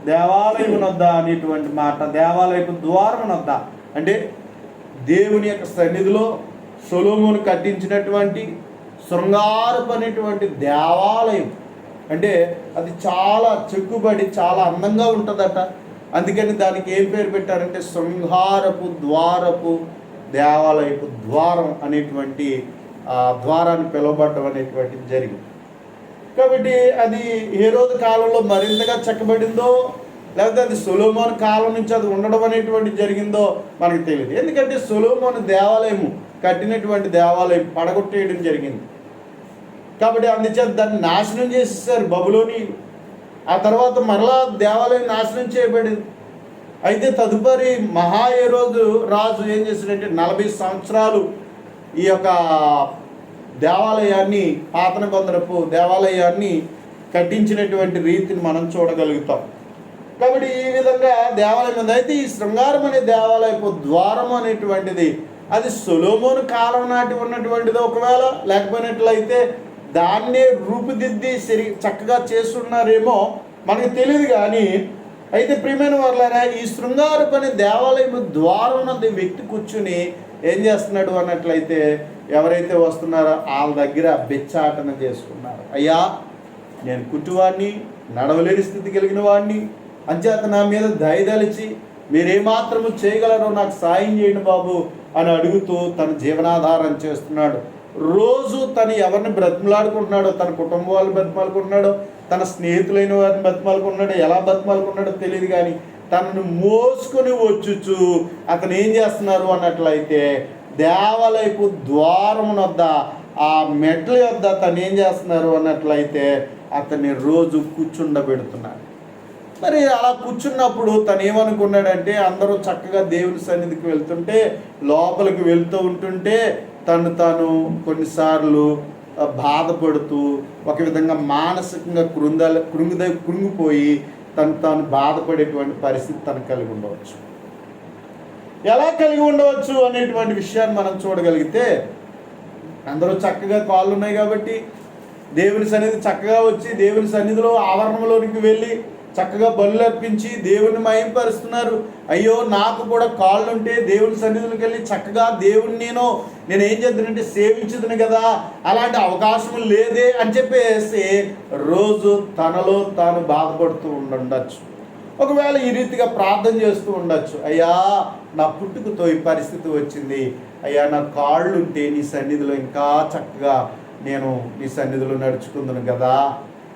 దేవాలయమునొద్ద అనేటువంటి మాట. దేవాలయపు ద్వారమునొద్ద అంటే దేవుని యొక్క సన్నిధిలో సొలొమోను కట్టించినటువంటి శృంగారపు అనేటువంటి దేవాలయం. అంటే అది చాలా చెక్కుబడి చాలా అందంగా ఉంటుందట. అందుకని దానికి ఏం పేరు పెట్టారంటే శృంగారపు ద్వారపు దేవాలయపు ద్వారం అనేటువంటి ద్వారాన్ని పిలువబడడం అనేటువంటిది జరిగింది. కాబట్టి అది ఏ రోజు కాలంలో మరింతగా చెక్కబడిందో లేకపోతే అది సొలొమోను కాలం నుంచి అది ఉండడం అనేటువంటిది జరిగిందో మనకు తెలియదు. ఎందుకంటే సొలొమోను దేవాలయము కట్టినటువంటి దేవాలయం పడగొట్టేయడం జరిగింది. కాబట్టి అందుచేత దాన్ని నాశనం చేసేసారు బబులోనీయులు. ఆ తర్వాత మరలా దేవాలయం నాశనం చేయబడింది. అయితే తదుపరి మహాహేరోదు రాజు ఏం చేశాడంటే 40 సంవత్సరాలు ఈ యొక్క దేవాలయాన్ని పాత నిబంధనపు దేవాలయాన్ని కట్టించినటువంటి రీతిని మనం చూడగలుగుతాం. కాబట్టి ఈ విధంగా దేవాలయం ఉంది. అయితే ఈ శృంగారం అనే దేవాలయపు ద్వారం అనేటువంటిది అది సొలొమోను కాలం నాటి ఉన్నటువంటిది ఒకవేళ లేకపోయినట్లయితే దాన్నే రూపుదిద్ది చక్కగా చేస్తున్నారేమో మనకు తెలియదు. కానీ అయితే ప్రియమైన వారులారా, ఈ శృంగారపు అనే దేవాలయం ద్వారం ఉన్నది వ్యక్తి కూర్చుని ఏం చేస్తున్నాడు అన్నట్లయితే ఎవరైతే వస్తున్నారో వాళ్ళ దగ్గర బిచ్చాటన చేసుకున్నారు. అయ్యా, నేను కుట్టువాడిని, నడవలేని స్థితి కలిగిన వాడిని, అంచేత నా మీద దయదలిచి మీరేమాత్రము చేయగలరో నాకు సాయం చేయండి బాబు అని అడుగుతూ తన జీవనాధారం చేస్తున్నాడు. రోజు తను ఎవరిని బ్రతిమలాడుకుంటున్నాడో, తన కుటుంబం వాళ్ళు బ్రతిమాలుకుంటున్నాడో, తన స్నేహితులైన వారిని బ్రతిమాలుకుంటున్నాడో, ఎలా బ్రతిమాలుకుంటున్నాడో తెలియదు, కానీ తనను మోసుకొని వచ్చుచు అతను ఏం చేస్తున్నారు అన్నట్లయితే దేవాలయపు ద్వారమునొద్ద, ఆ మెట్ల యొద్ద తను ఏం చేస్తున్నారు అన్నట్లయితే అతన్ని రోజు కూర్చుండబెడుతున్నారు. మరి అలా కూర్చున్నప్పుడు తను ఏమనుకున్నాడంటే, అందరూ చక్కగా దేవుని సన్నిధికి వెళ్తుంటే, లోపలికి వెళ్తూ ఉంటుంటే తాను కొన్నిసార్లు బాధపడుతూ ఒక విధంగా మానసికంగా కృంగిపోయి తాను బాధపడేటువంటి పరిస్థితి తనకు కలిగి ఉండవచ్చు. ఎలా కలిగి ఉండవచ్చు అనేటువంటి విషయాన్ని మనం చూడగలిగితే, అందరూ చక్కగా కాళ్ళు ఉన్నాయి కాబట్టి దేవుని సన్నిధి చక్కగా వచ్చి దేవుని సన్నిధిలో ఆవరణంలోనికి వెళ్ళి చక్కగా బలులు అర్పించి దేవుని మహింపరుస్తున్నారు. అయ్యో నాకు కూడా కాళ్ళుంటే దేవుని సన్నిధిలోకి వెళ్ళి చక్కగా దేవుని నేను ఏం చేద్దానంటే సేవించుదును కదా, అలాంటి అవకాశం లేదే అని చెప్పేసి రోజు తనలో తాను బాధపడుతూ ఉండొచ్చు. ఒకవేళ ఈ రీతిగా ప్రార్థన చేస్తూ ఉండొచ్చు, అయ్యా నా పుట్టుకతో ఈ పరిస్థితి వచ్చింది, అయ్యా నా కాళ్ళుంటే నీ సన్నిధిలో ఇంకా చక్కగా నేను నీ సన్నిధిలో నడుచుకుందును కదా,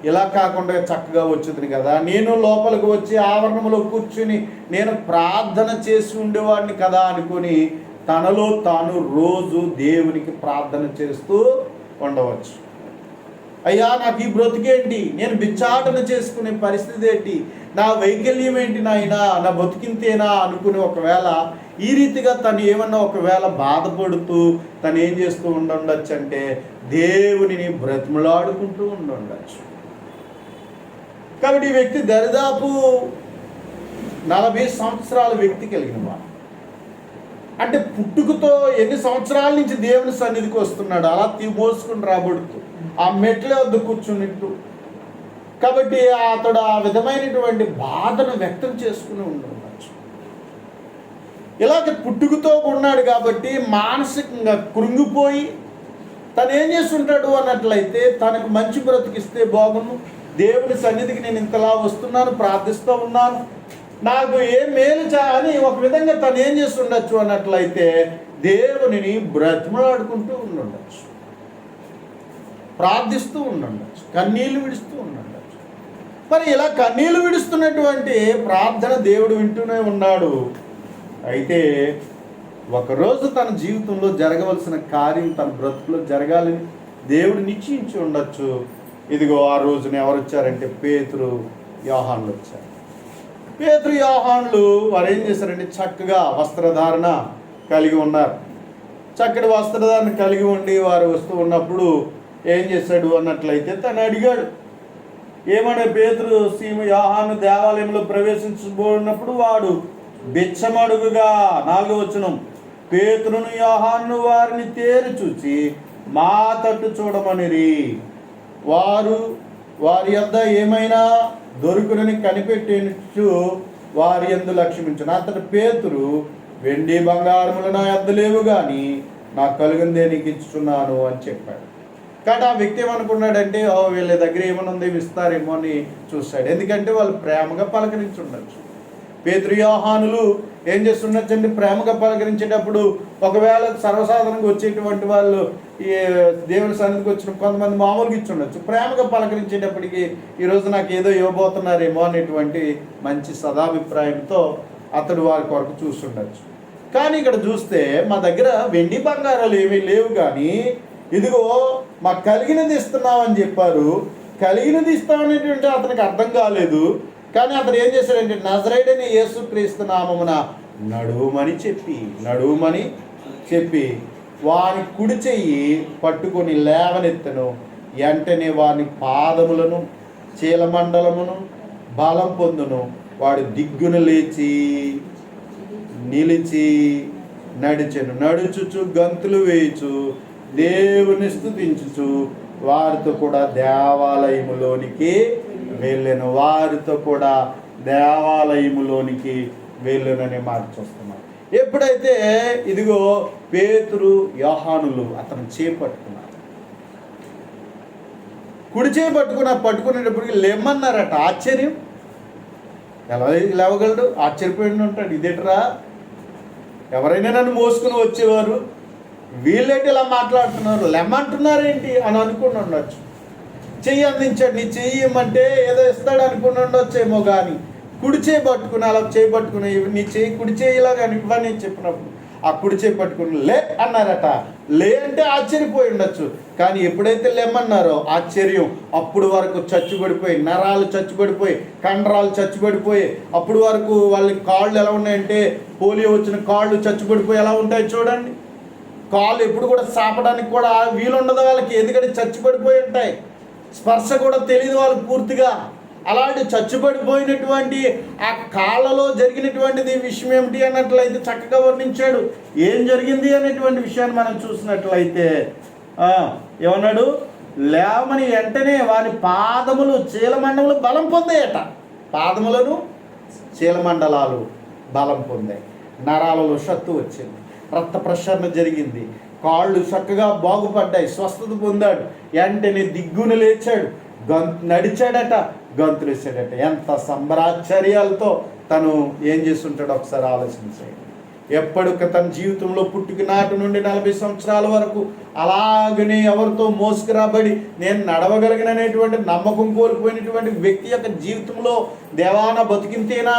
ఇలా కాకుండా చక్కగా వచ్చుతుంది కదా, నేను లోపలికి వచ్చి ఆవరణంలో కూర్చుని నేను ప్రార్థన చేసి ఉండేవాడిని కదా అనుకుని తనలో తాను రోజు దేవునికి ప్రార్థన చేస్తూ ఉండవచ్చు. అయ్యా నాకు ఈ బ్రతికేంటి, నేను బిచ్చాటన చేసుకునే పరిస్థితి ఏంటి, నా వైకల్యం ఏంటి నాయనా, నా బతికింతేనా అనుకుని ఒకవేళ ఈ రీతిగా తను ఏమన్నా ఒకవేళ బాధపడుతూ తను ఏం చేస్తూ ఉండొచ్చు అంటే దేవునిని బ్రతిమలాడుకుంటూ ఉండొచ్చు. కాబట్టి ఈ వ్యక్తి దరిదాపు 40 సంవత్సరాల వ్యక్తి కలిగిన వాడు. అంటే పుట్టుకతో ఎన్ని సంవత్సరాల నుంచి దేవుని సన్నిధికి వస్తున్నాడు, అలా మోసుకుని రాబడుతూ ఆ మెట్ల వద్ద కూర్చున్నట్టు. కాబట్టి అతడు ఆ విధమైనటువంటి బాధను వ్యక్తం చేసుకుని ఉండవచ్చు. ఇలాగ పుట్టుకతో ఉన్నాడు కాబట్టి మానసికంగా కృంగిపోయి తను ఏం చేస్తుంటాడు అన్నట్లయితే తనకు మంచి బ్రతికిస్తే బాగును, దేవుని సన్నిధికి నేను ఇంతలా వస్తున్నాను, ప్రార్థిస్తూ ఉన్నాను, నాకు ఏం మేలు అని ఒక విధంగా తను ఏం చేస్తుండొచ్చు అన్నట్లయితే దేవునిని బ్రతిమలాడుకుంటూ ఉండొచ్చు, ప్రార్థిస్తూ ఉండొచ్చు, కన్నీళ్లు విడుస్తూ ఉండొచ్చు. మరి ఇలా కన్నీళ్లు విడుస్తున్నటువంటి ప్రార్థన దేవుడు వింటూనే ఉన్నాడు. అయితే ఒకరోజు తన జీవితంలో జరగవలసిన కార్యం తన బ్రతుకులో జరగాలని దేవుడు నిశ్చయించి ఉండొచ్చు. ఇదిగో ఆ రోజున ఎవరు వచ్చారంటే పేతురు, యోహానులు వచ్చారు. పేతురు, యోహానులు వారు ఏం చేశారంటే చక్కగా వస్త్రధారణ కలిగి ఉన్నారు. చక్కటి వస్త్రధారణ కలిగి ఉండి వారు వస్తూ ఉన్నప్పుడు ఏం చేశాడు అన్నట్లయితే తను అడిగాడు, ఏమన్నా పేతురు యోహాను దేవాలయంలో ప్రవేశించబోయినప్పుడు వాడు బిచ్చమడుగుగా 4వ వచనం, పేతురును యోహాను వారిని తేరి చూచి మా తట్టు చూడమనిరి, వారి యొద్ద ఏమైనా దొరుకునని కనిపెట్టేచ్చు వారి యందు లక్ష్యమించును. అతడు పేతురు, వెండి బంగారములు నా యొద్ద లేవు కానీ నాకు కలిగిందే నీకు ఇచ్చుచున్నాను అని చెప్పాడు. కాబట్టి ఆ వ్యక్తి ఏమనుకున్నాడంటే వీళ్ళ దగ్గర ఏమైనా ఉంది ఇస్తారేమో అని చూస్తాడు. ఎందుకంటే వాళ్ళు ప్రేమగా పలకరించి ఉండొచ్చు. పేతురు, యోహానులు ఏం చేస్తుండొచ్చండి, ప్రేమగా పలకరించేటప్పుడు ఒకవేళ సర్వసాధారణంగా వచ్చేటువంటి వాళ్ళు ఈ దేవుని సన్నిధికి వచ్చిన కొంతమంది మామూలుగా ఇచ్చి ఉండొచ్చు. ప్రేమగా పలకరించేటప్పటికి ఈరోజు నాకు ఏదో ఇవ్వబోతున్నారేమో అనేటువంటి మంచి సదాభిప్రాయంతో అతడు వారి కొరకు చూస్తుండొచ్చు. కానీ ఇక్కడ చూస్తే మా దగ్గర వెండి బంగారాలు ఏమీ లేవు కానీ ఇదిగో మాకు కలిగినది ఇస్తున్నామని చెప్పారు. కలిగినది ఇస్తామనేటువంటి అతనికి అర్థం కాలేదు. కానీ అతను ఏం చేశాడంటే నజరేయుడైన యేసుక్రీస్తు నామమున నడుమని చెప్పి వారి కుడి చెయ్యి పట్టుకొని లేవనెత్తను. వెంటనే వారి పాదములను చీలమండలమును బలం పొందును. వాడు దిగ్గున లేచి నిలిచి నడిచెను. నడుచుచు గంతులు వేయుచు దేవుని స్తుతించుచు వారితో కూడా దేవాలయములోనికి వెళ్ళాను. వారితో కూడా దేవాలయములోనికి వెళ్ళానని మాట చూస్తున్నాం. ఎప్పుడైతే ఇదిగో పేతురు, యోహానులు అతను చేపట్టుకున్నారు, కుడి చేపట్టుకునేటప్పటికి లేమన్నారట. ఆశ్చర్యం, ఎలా లేవగలడు? ఆశ్చర్యపోయి ఉంటాడు. ఇదేట్రా, ఎవరైనా నన్ను మోసుకుని వచ్చేవారు, వీళ్ళేంటి ఇలా మాట్లాడుతున్నారు, లెమ్మంటున్నారేంటి అని అనుకుని ఉండొచ్చు. చెయ్యి అందించాడు, నీ చెయ్యి ఇమ్మంటే ఏదో ఇస్తాడు అనుకుని ఉండొచ్చేమో. కానీ కుడి చేయి పట్టుకుని అలా చేయి పట్టుకుని, నీ చెయ్యి కుడి చేయిలా కానీ ఇవ్వని చెప్పినప్పుడు ఆ కుడి చేయి పట్టుకుని లే అన్నారట. లే అంటే ఆశ్చర్యపోయి ఉండొచ్చు. కానీ ఎప్పుడైతే లేమన్నారో ఆశ్చర్యం అప్పుడు వరకు చచ్చుబడిపోయి, నరాలు చచ్చుబడిపోయి, కండరాలు చచ్చుబడిపోయి, అప్పుడు వరకు వాళ్ళ కాళ్ళు ఎలా ఉన్నాయంటే పోలియో వచ్చిన కాళ్ళు చచ్చుబడిపోయి ఎలా ఉంటాయి చూడండి. కాళ్ళు ఎప్పుడు కూడా సాపడానికి కూడా వీలుండదు వాళ్ళకి, ఎందుకంటే చచ్చుబడిపోయి ఉంటాయి. స్పర్శ కూడా తెలియదు వాళ్ళకి పూర్తిగా. అలాంటి చచ్చుబడిపోయినటువంటి ఆ కాళ్ళలో జరిగినటువంటిది విషయం ఏమిటి అన్నట్లయితే చక్కగా వర్ణించాడు. ఏం జరిగింది అనేటువంటి విషయాన్ని మనం చూసినట్లయితే ఏమన్నాడు? లేవమని వెంటనే వాని పాదములు చీలమండములు బలం పొందాయట. పాదములను చీలమండలాలు బలం పొందాయి. నరాలలో శక్తి వచ్చింది, రక్త ప్రసరణ జరిగింది, కాళ్ళు చక్కగా బాగుపడ్డాయి, స్వస్థత పొందాడు. వెంటనే దిగ్గున లేచాడు, నడిచాడట, గంతులు వేసాడట. ఎంత సంబరాశ్చర్యాలతో తను ఏం చేస్తుంటాడో ఒకసారి ఆలోచించండి. ఎప్పటిక తన జీవితంలో పుట్టుక నాటి నుండి 40 సంవత్సరాల వరకు అలాగనే ఎవరితో మోసుకురాబడి నేను నడవగలిగిననేటువంటి నమ్మకం కోల్పోయినటువంటి వ్యక్తి యొక్క జీవితంలో దేవాన బతికింతేనా,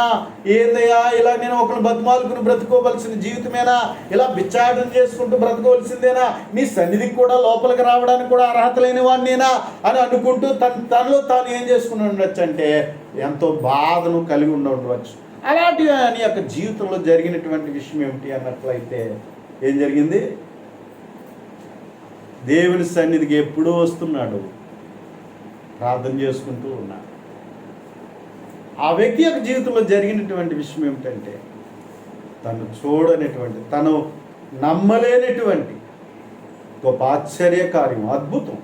ఏదయ్యా ఇలా నేను ఒకరిని బతిమాలుకుని బ్రతుకోవలసిన జీవితమేనా, ఇలా బిచ్చాటం చేసుకుంటూ బ్రతకవలసిందేనా, నీ సన్నిధికి కూడా లోపలికి రావడానికి కూడా అర్హత లేని వాడినేనా అని అనుకుంటూ తనలో తాను ఏం చేసుకుని ఉండొచ్చు అంటే ఎంతో బాధను కలిగి ఉండవచ్చు. అలాంటి అని యొక్క జీవితంలో జరిగినటువంటి విషయం ఏమిటి అన్నట్లయితే ఏం జరిగింది? దేవుని సన్నిధికి ఎప్పుడూ వస్తున్నాడు, ప్రార్థన చేసుకుంటూ ఉన్నాడు. ఆ వ్యక్తి యొక్క జీవితంలో జరిగినటువంటి విషయం ఏమిటంటే తను చూడనటువంటి, తను నమ్మలేనటువంటి గొప్ప ఆశ్చర్య కార్యం, అద్భుతం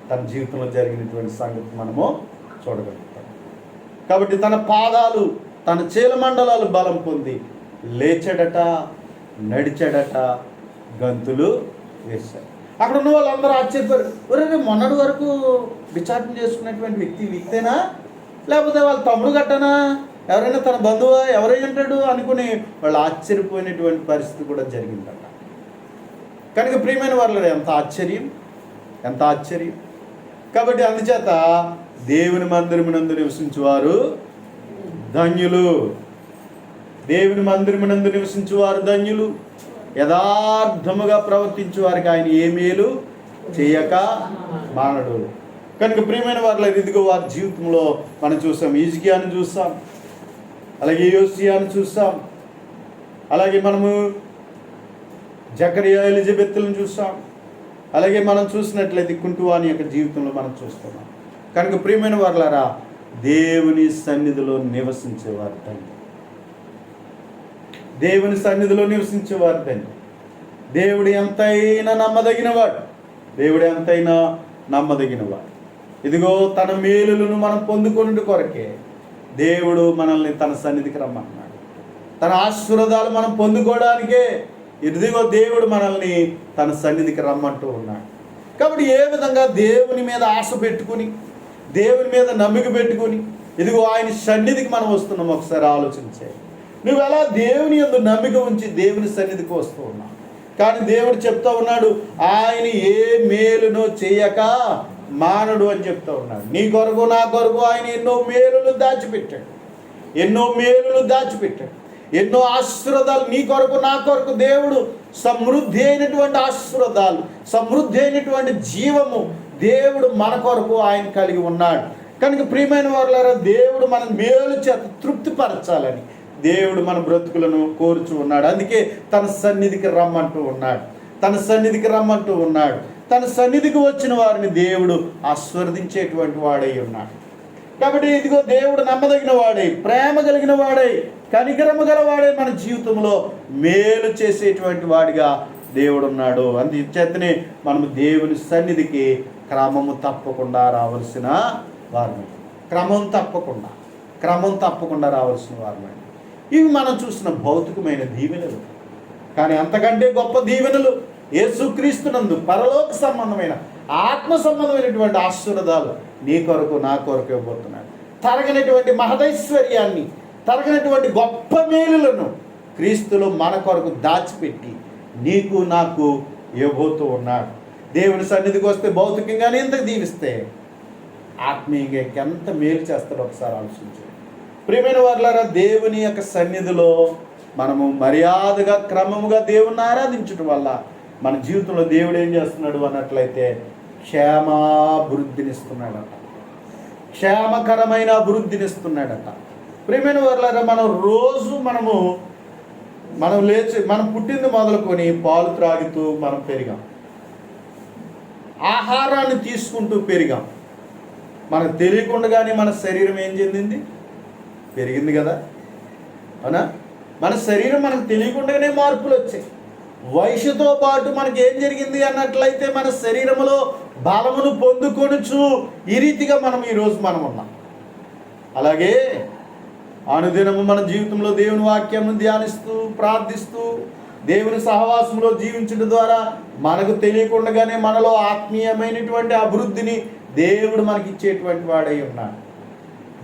తన జీవితంలో జరిగినటువంటి సంగతి మనము చూడగలుగుతాం. కాబట్టి తన పాదాలు, తన చీలమండలాలు బలం పొంది లేచాడట, నడిచాడట, గంతులు వేశాడు. అక్కడ ఉన్న వాళ్ళందరూ ఆశ్చర్యపోయారు. ఒరే, మొన్నటి వరకు విచారణ చేసుకున్నటువంటి వ్యక్తేనా, లేకపోతే వాళ్ళ తమ్ముడు గట్టనా, ఎవరైనా తన బంధువా, ఎవరైనా అంటాడు అనుకుని వాళ్ళు ఆశ్చర్యపోయినటువంటి పరిస్థితి కూడా జరిగిందట. కనుక ప్రియమైన వాళ్ళు ఎంత ఆశ్చర్యం, ఎంత ఆశ్చర్యం. కాబట్టి అందుచేత దేవుని మందిరమునందు నివసించువారు ధన్యులు, దేవుని మందిరమునందు నివసించువారు ధన్యులు, యథార్థముగా ప్రవర్తించు వారికి ఆయన ఏ మేలు చేయక మానడు. కనుక ప్రియమైన వారిలో ఇదిగో వారి జీవితంలో మనం చూసాం. హిజ్కియాను చూస్తాం, అలాగే యోసియాను చూస్తాం, అలాగే మనము జకరియా, ఎలిజబెత్లను చూస్తాం, అలాగే మనం చూసినట్లయితే కుంటువాని యొక్క జీవితంలో మనం చూస్తున్నాం. కనుక ప్రియమైన వారులారా, దేవుని సన్నిధిలో నివసించేవారు తండ్రి, దేవుని సన్నిధిలో నివసించేవారు తండ్రి. దేవుడు ఎంతైనా నమ్మదగినవాడు, దేవుడు ఎంతైనా నమ్మదగినవాడు. ఇదిగో తన మేలులను మనం పొందుకునే కొరకే దేవుడు మనల్ని తన సన్నిధికి రమ్మన్నాడు. తన ఆశీర్వాదాలు మనం పొందుకోవడానికే ఇదిగో దేవుడు మనల్ని తన సన్నిధికి రమ్మంటూ ఉన్నాడు. కాబట్టి ఏ విధంగా దేవుని మీద ఆశ పెట్టుకుని, దేవుని మీద నమ్మిక పెట్టుకుని ఇదిగో ఆయన సన్నిధికి మనం వస్తున్నాం ఒకసారి ఆలోచించే. నువ్వు ఎలా దేవుని యందు నమ్మిక ఉంచి దేవుని సన్నిధికి వస్తూ ఉన్నావు. కానీ దేవుడు చెప్తా ఉన్నాడు, ఆయన ఏ మేలునో చేయక మానడు అని చెప్తా ఉన్నాడు. నీ కొరకు నా కొరకు ఆయన ఎన్నో మేలులు దాచిపెట్టాడు, ఎన్నో మేలులు దాచిపెట్టాడు, ఎన్నో ఆశీర్వాదాలు నీ కొరకు నా కొరకు దేవుడు సమృద్ధి అయినటువంటి ఆశీర్వాదాలు, సమృద్ధి అయినటువంటి జీవము దేవుడు మన కొరకు ఆయన కలిగి ఉన్నాడు. కనుక ప్రియమైన వారులారా, దేవుడు మన మేలు చేత తృప్తిపరచాలని దేవుడు మన బ్రతుకులను కోరుచు ఉన్నాడు. అందుకే తన సన్నిధికి రమ్మంటూ ఉన్నాడు, తన సన్నిధికి రమ్మంటూ ఉన్నాడు. తన సన్నిధికి వచ్చిన వారిని దేవుడు ఆశీర్వదించేటువంటి వాడై ఉన్నాడు. కాబట్టి ఇదిగో దేవుడు నమ్మదగిన వాడై, ప్రేమ కలిగిన వాడై, కనికరమ గలవాడే మన జీవితంలో మేలు చేసేటువంటి వాడిగా దేవుడు ఉన్నాడు. అందుచేతనే మనము దేవుని సన్నిధికి క్రమము తప్పకుండా రావాల్సిన వారమే, క్రమం తప్పకుండా రావాల్సిన వారమే. ఇవి మనం చూసిన భౌతికమైన దీవెనలు. కానీ అంతకంటే గొప్ప దీవెనలు యేసుక్రీస్తునందు పరలోక సంబంధమైన, ఆత్మ సంబంధమైనటువంటి ఆశీర్వాదాలు నీ కొరకు నా కొరకు ఇవ్వబోతున్నాడు. తరగనటువంటి మహదైశ్వర్యాన్ని తరగనటువంటి గొప్ప మేలులను క్రీస్తులో మన కొరకు దాచిపెట్టి నీకు నాకు ఇవ్వబోతూ ఉన్నాడు. దేవుని సన్నిధికి వస్తే భౌతికంగానే ఎంత దీవిస్తే ఆత్మీయంగా ఎంత మేలు చేస్తాడో ఒకసారి ఆలోచించండి. ప్రియమైన వారులారా, దేవుని యొక్క సన్నిధిలో మనము మర్యాదగా క్రమముగా దేవుణ్ణి ఆరాధించడం వల్ల మన జీవితంలో దేవుడు ఏం చేస్తున్నాడు అన్నట్లయితే క్షేమాభివృద్ధినిస్తున్నాడట, క్షేమకరమైన అభివృద్ధినిస్తున్నాడట. ప్రియమైన వారులారా, మనం రోజు మనం లేచి మనం పుట్టింది మొదలుకొని పాలు త్రాగుతూ మనం పెరిగాం, ఆహారాన్ని తీసుకుంటూ పెరిగాం. మనకు తెలియకుండానే మన శరీరం ఏం చెందింది? పెరిగింది కదా, అవునా? మన శరీరం మనకు తెలియకుండానే మార్పులు వచ్చాయి. వయసుతో పాటు మనకి ఏం జరిగింది అన్నట్లయితే మన శరీరంలో బలమును పొందుకొనుచు ఈ రీతిగా ఈరోజు మనం ఉన్నాం. అలాగే అనుదినము మన జీవితంలో దేవుని వాక్యాన్ని ధ్యానిస్తూ ప్రార్థిస్తూ దేవుని సహవాసంలో జీవించడం ద్వారా మనకు తెలియకుండానే మనలో ఆత్మీయమైనటువంటి అభివృద్ధిని దేవుడు మనకి ఇచ్చేటువంటి వాడై ఉన్నాడు.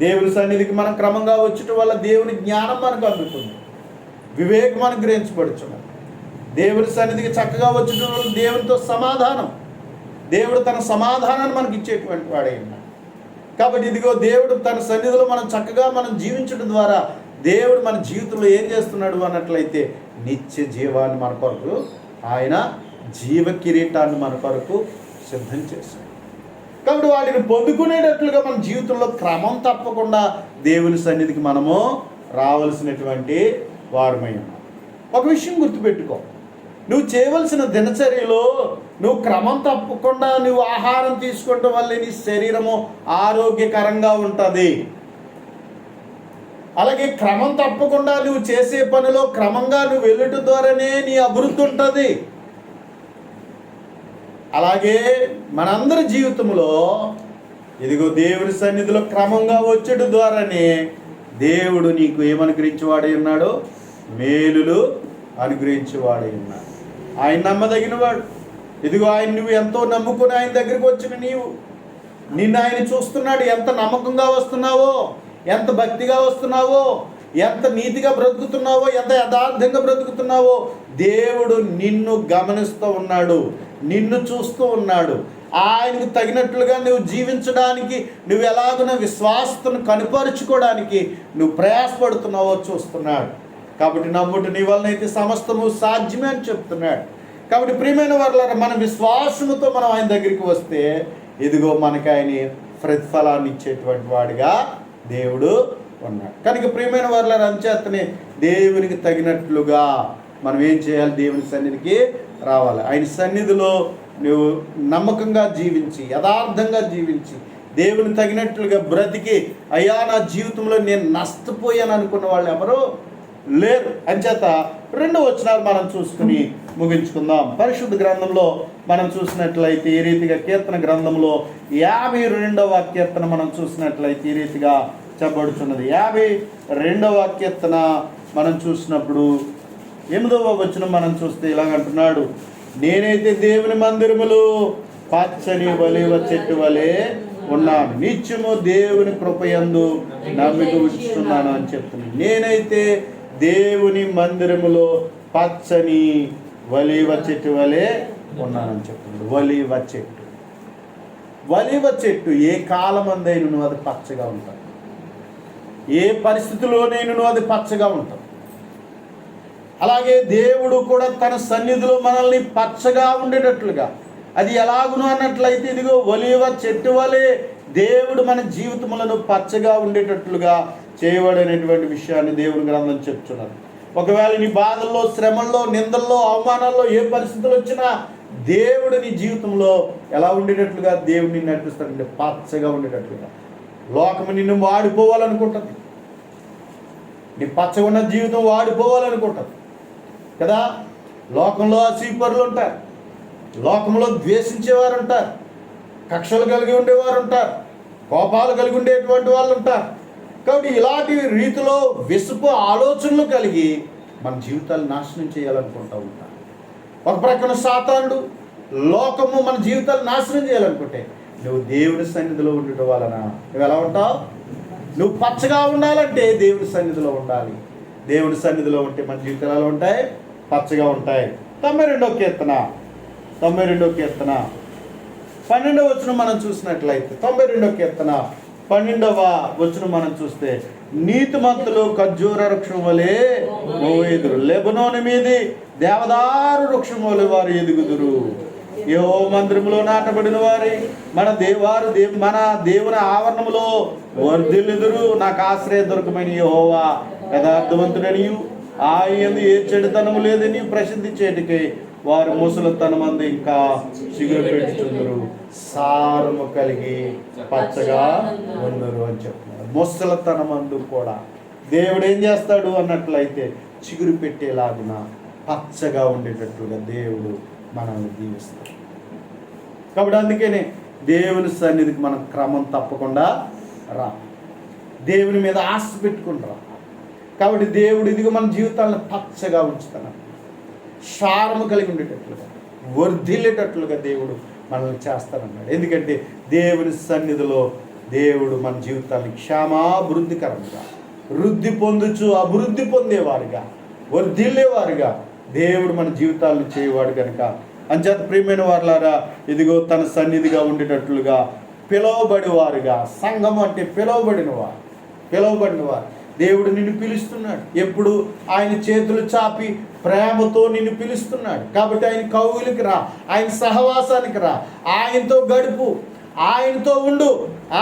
దేవుని సన్నిధికి మనం క్రమంగా వచ్చటం వల్ల దేవుని జ్ఞానం మనకు అందుతుంది, వివేకం మనకు గ్రహించబడుచున్నది. దేవుని సన్నిధికి చక్కగా వచ్చటం వల్ల దేవునితో సమాధానం, దేవుడు తన సమాధానాన్ని మనకి ఇచ్చేటువంటి వాడై ఉన్నాడు. కాబట్టి ఇదిగో దేవుడు తన సన్నిధిలో మనం చక్కగా జీవించడం ద్వారా దేవుడు మన జీవితంలో ఏం చేస్తున్నాడు అన్నట్లయితే నిత్య జీవాన్ని మన కొరకు, ఆయన జీవ కిరీటాన్ని మన కొరకు సిద్ధం చేశాడు. కాబట్టి వాటిని పొందుకునేటట్లుగా మన జీవితంలో క్రమం తప్పకుండా దేవుని సన్నిధికి మనము రావాల్సినటువంటి వారమై ఉన్నాం. ఒక విషయం గుర్తుపెట్టుకో, నువ్వు చేయవలసిన దినచర్యలో నువ్వు క్రమం తప్పకుండా నువ్వు ఆహారం తీసుకోవడం వల్ల నీ శరీరము ఆరోగ్యకరంగా ఉంటుంది. అలాగే క్రమం తప్పకుండా నువ్వు చేసే పనిలో క్రమంగా నువ్వు వెళ్ళటం ద్వారానే నీ అభివృద్ధి ఉంటుంది. అలాగే మనందరి జీవితంలో ఇదిగో దేవుని సన్నిధిలో క్రమంగా వచ్చేట ద్వారానే దేవుడు నీకు ఏమనుగ్రహించేవాడై ఉన్నాడు? మేలులు అనుగ్రహించేవాడై ఉన్నాడు. ఆయన నమ్మదగినవాడు. ఇదిగో ఆయన నువ్వు ఎంతో నమ్ముకుని ఆయన దగ్గరికి వచ్చిన నిన్ను ఆయన చూస్తున్నాడు. ఎంత నమ్మకంగా వస్తున్నావో, ఎంత భక్తిగా వస్తున్నావో, ఎంత నీతిగా బ్రతుకుతున్నావో, ఎంత యథార్థంగా బ్రతుకుతున్నావో దేవుడు నిన్ను గమనిస్తూ ఉన్నాడు, నిన్ను చూస్తూ ఉన్నాడు. ఆయనకు తగినట్లుగా నువ్వు జీవించడానికి, నువ్వు ఎలాగున విశ్వాసతను కనుపరుచుకోవడానికి నువ్వు ప్రయాసపడుతున్నావో చూస్తున్నాడు. కాబట్టి నమ్ముట నీ వలనైతే సమస్తము సాధ్యమే అని చెప్తున్నాడు. కాబట్టి ప్రియమైన వారులారా, మన విశ్వాసముతో మనం ఆయన దగ్గరికి వస్తే ఇదిగో మనకి ఆయన ప్రతిఫలాన్ని ఇచ్చేటువంటి వాడిగా దేవుడు ఉన్నాడు. కనుక ప్రియమైన వారులారా, అంచేతనే దేవునికి తగినట్లుగా మనం ఏం చేయాలి? దేవుని సన్నిధికి రావాలి. ఆయన సన్నిధిలో నువ్వు నమ్మకంగా జీవించి, యథార్థంగా జీవించి, దేవుని తగినట్లుగా బ్రతికి, అయ్యా నా జీవితంలో నేను నష్టపోయాను అనుకున్న వాళ్ళు ఎవరు లేరు. అంచేత 2 వచనాలు మనం చూసుకుని ముగించుకుందాం. పరిశుద్ధ గ్రంథంలో మనం చూసినట్లయితే ఈ రీతిగా, కీర్తన గ్రంథంలో 52వ కీర్తన మనం చూసినట్లయితే ఈ రీతిగా చెప్పబడుతున్నది. 52వ కీర్తన మనం చూసినప్పుడు 8వ వచనం మనం చూస్తే ఇలాగంటున్నాడు, నేనైతే దేవుని మందిరములో పచ్చని ఒలీవ చెట్టు వలె ఉన్నాను, నిత్యము దేవుని కృపయందు నమ్మిక ఉంచుతున్నాను అని చెప్తున్నాను. నేనైతే దేవుని మందిరములో పచ్చని ఒలీవ చెట్టు వలె ఉన్నానని చెప్తున్నాడు. ఒలీవ చెట్టు ఏ కాలమందైనను అది పచ్చగా ఉంటుంది, ఏ పరిస్థితిలోనైనను అది పచ్చగా ఉంటుంది. అలాగే దేవుడు కూడా తన సన్నిధిలో మనల్ని పచ్చగా ఉండేటట్లుగా, అది ఎలాగును అన్నట్లయితే ఇదిగో ఒలీవ చెట్టు వలె దేవుడు మన జీవితములను పచ్చగా ఉండేటట్లుగా చేయబడినటువంటి విషయాన్ని దేవుని గ్రంథం చెప్తున్నారు. ఒకవేళ నీ బాధల్లో, శ్రమల్లో, నిందల్లో, అవమానాల్లో ఏ పరిస్థితులు వచ్చినా దేవుడు నీ జీవితంలో ఎలా ఉండేటట్లుగా దేవుడు నిన్ను నడిపిస్తాడంటే పచ్చగా ఉండేటట్లుగా. లోకము నిన్ను వాడిపోవాలనుకుంటుంది, నీ పచ్చగా ఉన్న జీవితం వాడిపోవాలనుకుంటుంది కదా. లోకంలో అసూయపరులు ఉంటారు, లోకంలో ద్వేషించేవారు ఉంటారు, కక్షలు కలిగి ఉండేవారు ఉంటారు, కోపాలు కలిగి ఉండేటువంటి వాళ్ళు ఉంటారు. కాబట్టి ఇలాంటి రీతిలో విసుపు ఆలోచనలు కలిగి మన జీవితాలు నాశనం చేయాలనుకుంటూ ఉంటారు. ఒక ప్రక్కన సాతానుడు, లోకము మన జీవితాలు నాశనం చేయాలనుకుంటే, నువ్వు దేవుని సన్నిధిలో ఉండటం వలన నువ్వు ఎలా ఉంటావు? నువ్వు పచ్చగా ఉండాలంటే దేవుని సన్నిధిలో ఉండాలి. దేవుని సన్నిధిలో ఉంటే మన జీవితాలు ఉంటాయి, పచ్చగా ఉంటాయి. 92వ కీర్తన 12వ వచనం మనం చూసినట్లయితే 92వ కీర్తన 12వ వచనం మనం చూస్తే, నీతిమంతులు ఖర్జూర వృక్షం వలె మోయెదురు, లెబనోను మీది దేవదారు వృక్షం వలె వారు ఎదుగుదురు. యెహోవా మందిరములో నాటబడిన వారి మన దేవుని ఆవరణములో వర్ధిల్లుదురు. నాకు ఆశ్రయ దొరకమని యెహోవా యథార్థవంతుడనియు ఆయన ఏ చెడుతనము లేదని ప్రసిద్ధి చేటికై వారు ముసలితనమందు ఇంకా చిగురు పెట్టుచుందరు, సారము కలిగి పచ్చగా ఉందరు అని చెప్తున్నారు. ముసలితనమందు కూడా దేవుడు ఏం చేస్తాడు అన్నట్లయితే చిగురు పెట్టేలాగున పచ్చగా ఉండేటట్లుగా దేవుడు మనల్ని దీవిస్తాడు. కాబట్టి అందుకనే దేవుని సన్నిధికి మనం క్రమం తప్పకుండా రా, దేవుని మీద ఆశ పెట్టుకుని రా. కాబట్టి దేవుడు ఇదిగో మన జీవితాలను పచ్చగా ఉంచుతున్నాడు, సారము కలిగి ఉండేటట్లుగా, వర్ధిల్లేటట్లుగా దేవుడు మనల్ని చేస్తానన్నాడు. ఎందుకంటే దేవుని సన్నిధిలో దేవుడు మన జీవితాన్ని క్షేమాభివృద్ధికరంగా, వృద్ధి పొందుచు అభివృద్ధి పొందేవారుగా, వర్ధిల్లేవారుగా దేవుడు మన జీవితాలను చేయవాడు కనుక, అంచేత ప్రియమైన వారులారా, ఇదిగో తన సన్నిధిగా ఉండేటట్లుగా పిలువబడివారుగా, సంఘం అంటే పిలువబడినవారు. దేవుడు నిన్ను పిలుస్తున్నాడు. ఎప్పుడు ఆయన చేతులు చాపి ప్రేమతో నిన్ను పిలుస్తున్నాడు. కాబట్టి ఆయన కౌగిలికి రా, ఆయన సహవాసానికి రా, ఆయనతో గడుపు, ఆయనతో ఉండు,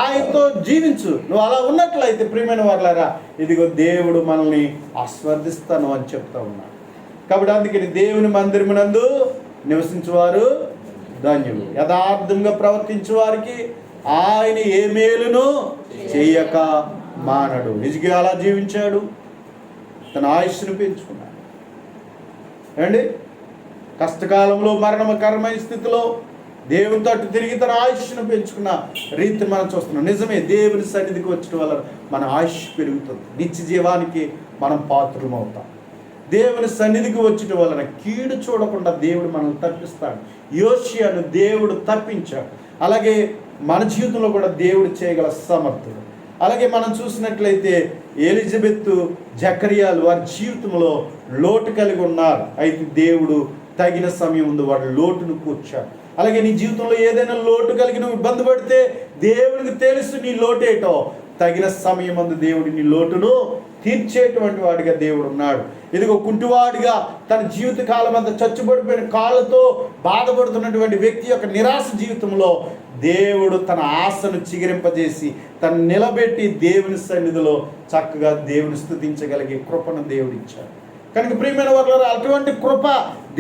ఆయనతో జీవించు. నువ్వు అలా ఉన్నట్లయితే ప్రియమైన వారులారా, ఇదిగో దేవుడు మనల్ని ఆస్వాదిస్తాను అని చెప్తా ఉన్నాడు. కాబట్టి అందుకని దేవుని మందిరమునందు నివసించువారు ధన్యులు, యథార్థంగా ప్రవర్తించే వారికి ఆయన ఏ మేలును చెయ్యక మానడు. హిజ్కియా అలా జీవించాడు, తన ఆయుష్ను పెంచుకున్నాడు. ఏమండి, కష్టకాలంలో మరణకరమైన స్థితిలో దేవుని తట్టు తిరిగి తన ఆయుష్ను పెంచుకున్న రీతిని మనం చూస్తున్నాం. నిజమే, దేవుని సన్నిధికి వచ్చడం వల్ల మన ఆయుష్ పెరుగుతుంది, నిత్య జీవానికి మనం పాత్రలం అవుతాం. దేవుని సన్నిధికి వచ్చటం వలన కీడు చూడకుండా దేవుడు మనల్ని తప్పిస్తాడు. యోషియాను దేవుడు తప్పించాడు. అలాగే మన జీవితంలో కూడా దేవుడు చేయగల సమర్థుడు. అలాగే మనం చూసినట్లయితే ఎలిజబెత్, జకరియాలు వారి జీవితంలో లోటు కలిగి ఉన్నారు. అయితే దేవుడు తగిన సమయం ఉంది వాడు లోటును కూర్చాడు. అలాగే నీ జీవితంలో ఏదైనా లోటు కలిగి నువ్వు ఇబ్బంది పడితే దేవుడికి తెలుసు నీ లోటేటో. తగిన సమయం అందు దేవుడు నీ లోటును తీర్చేటువంటి వాడిగా దేవుడు ఉన్నాడు. ఇదిగో కుంటివాడిగా తన జీవిత కాలం అంతా చచ్చుబడిపోయిన కాళ్ళతో బాధపడుతున్నటువంటి వ్యక్తి యొక్క నిరాశ జీవితంలో దేవుడు తన ఆశను చిగిరింపజేసి తను నిలబెట్టి దేవుని సన్నిధిలో చక్కగా దేవుని స్తుతించగలిగే కృపను దేవుడు ఇచ్చాడు. కనుక ప్రియమైన వారులారా, అటువంటి కృప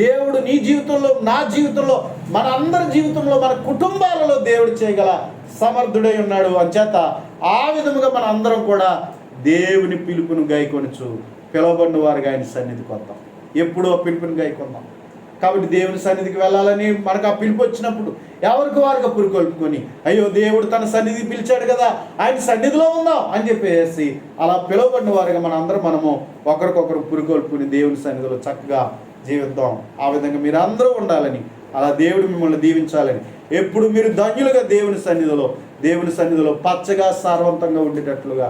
దేవుడు నీ జీవితంలో, నా జీవితంలో, మన అందరి జీవితంలో, మన కుటుంబాలలో దేవుడు చేయగల సమర్థుడై ఉన్నాడు. అంచేత ఆ విధముగా మన అందరం కూడా దేవుని పిలుపును గైకొనచ్చు, పిలువబడిన వారుగా ఆయన సన్నిధికి వద్దాం. ఎప్పుడూ ఆ పిలుపుని గైకొందాం. కాబట్టి దేవుని సన్నిధికి వెళ్ళాలని మనకు ఆ పిలుపు వచ్చినప్పుడు ఎవరికి వారుగా పురికొల్పుకొని, అయ్యో దేవుడు తన సన్నిధికి పిలిచాడు కదా, ఆయన సన్నిధిలో ఉందాం అని చెప్పేసి అలా పిలువబడిన వారుగా మనము ఒకరికొకరు పురికొల్పుని దేవుని సన్నిధిలో చక్కగా జీవిద్దాం. ఆ విధంగా మీరు అందరూ ఉండాలని, అలా దేవుడు మిమ్మల్ని దీవించాలని, ఎప్పుడు మీరు ధన్యులుగా దేవుని సన్నిధిలో పచ్చగా సారవంతంగా ఉండేటట్లుగా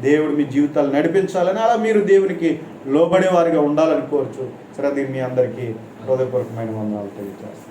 దేవుడు మీ జీవితాలు నడిపించాలని, అలా మీరు దేవునికి లోబడేవారిగా ఉండాలని కోరుచు. సరే, దీన్ని మీ అందరికీ హృదయపూర్వకమైన వందనాలు తెలియజేస్తాను.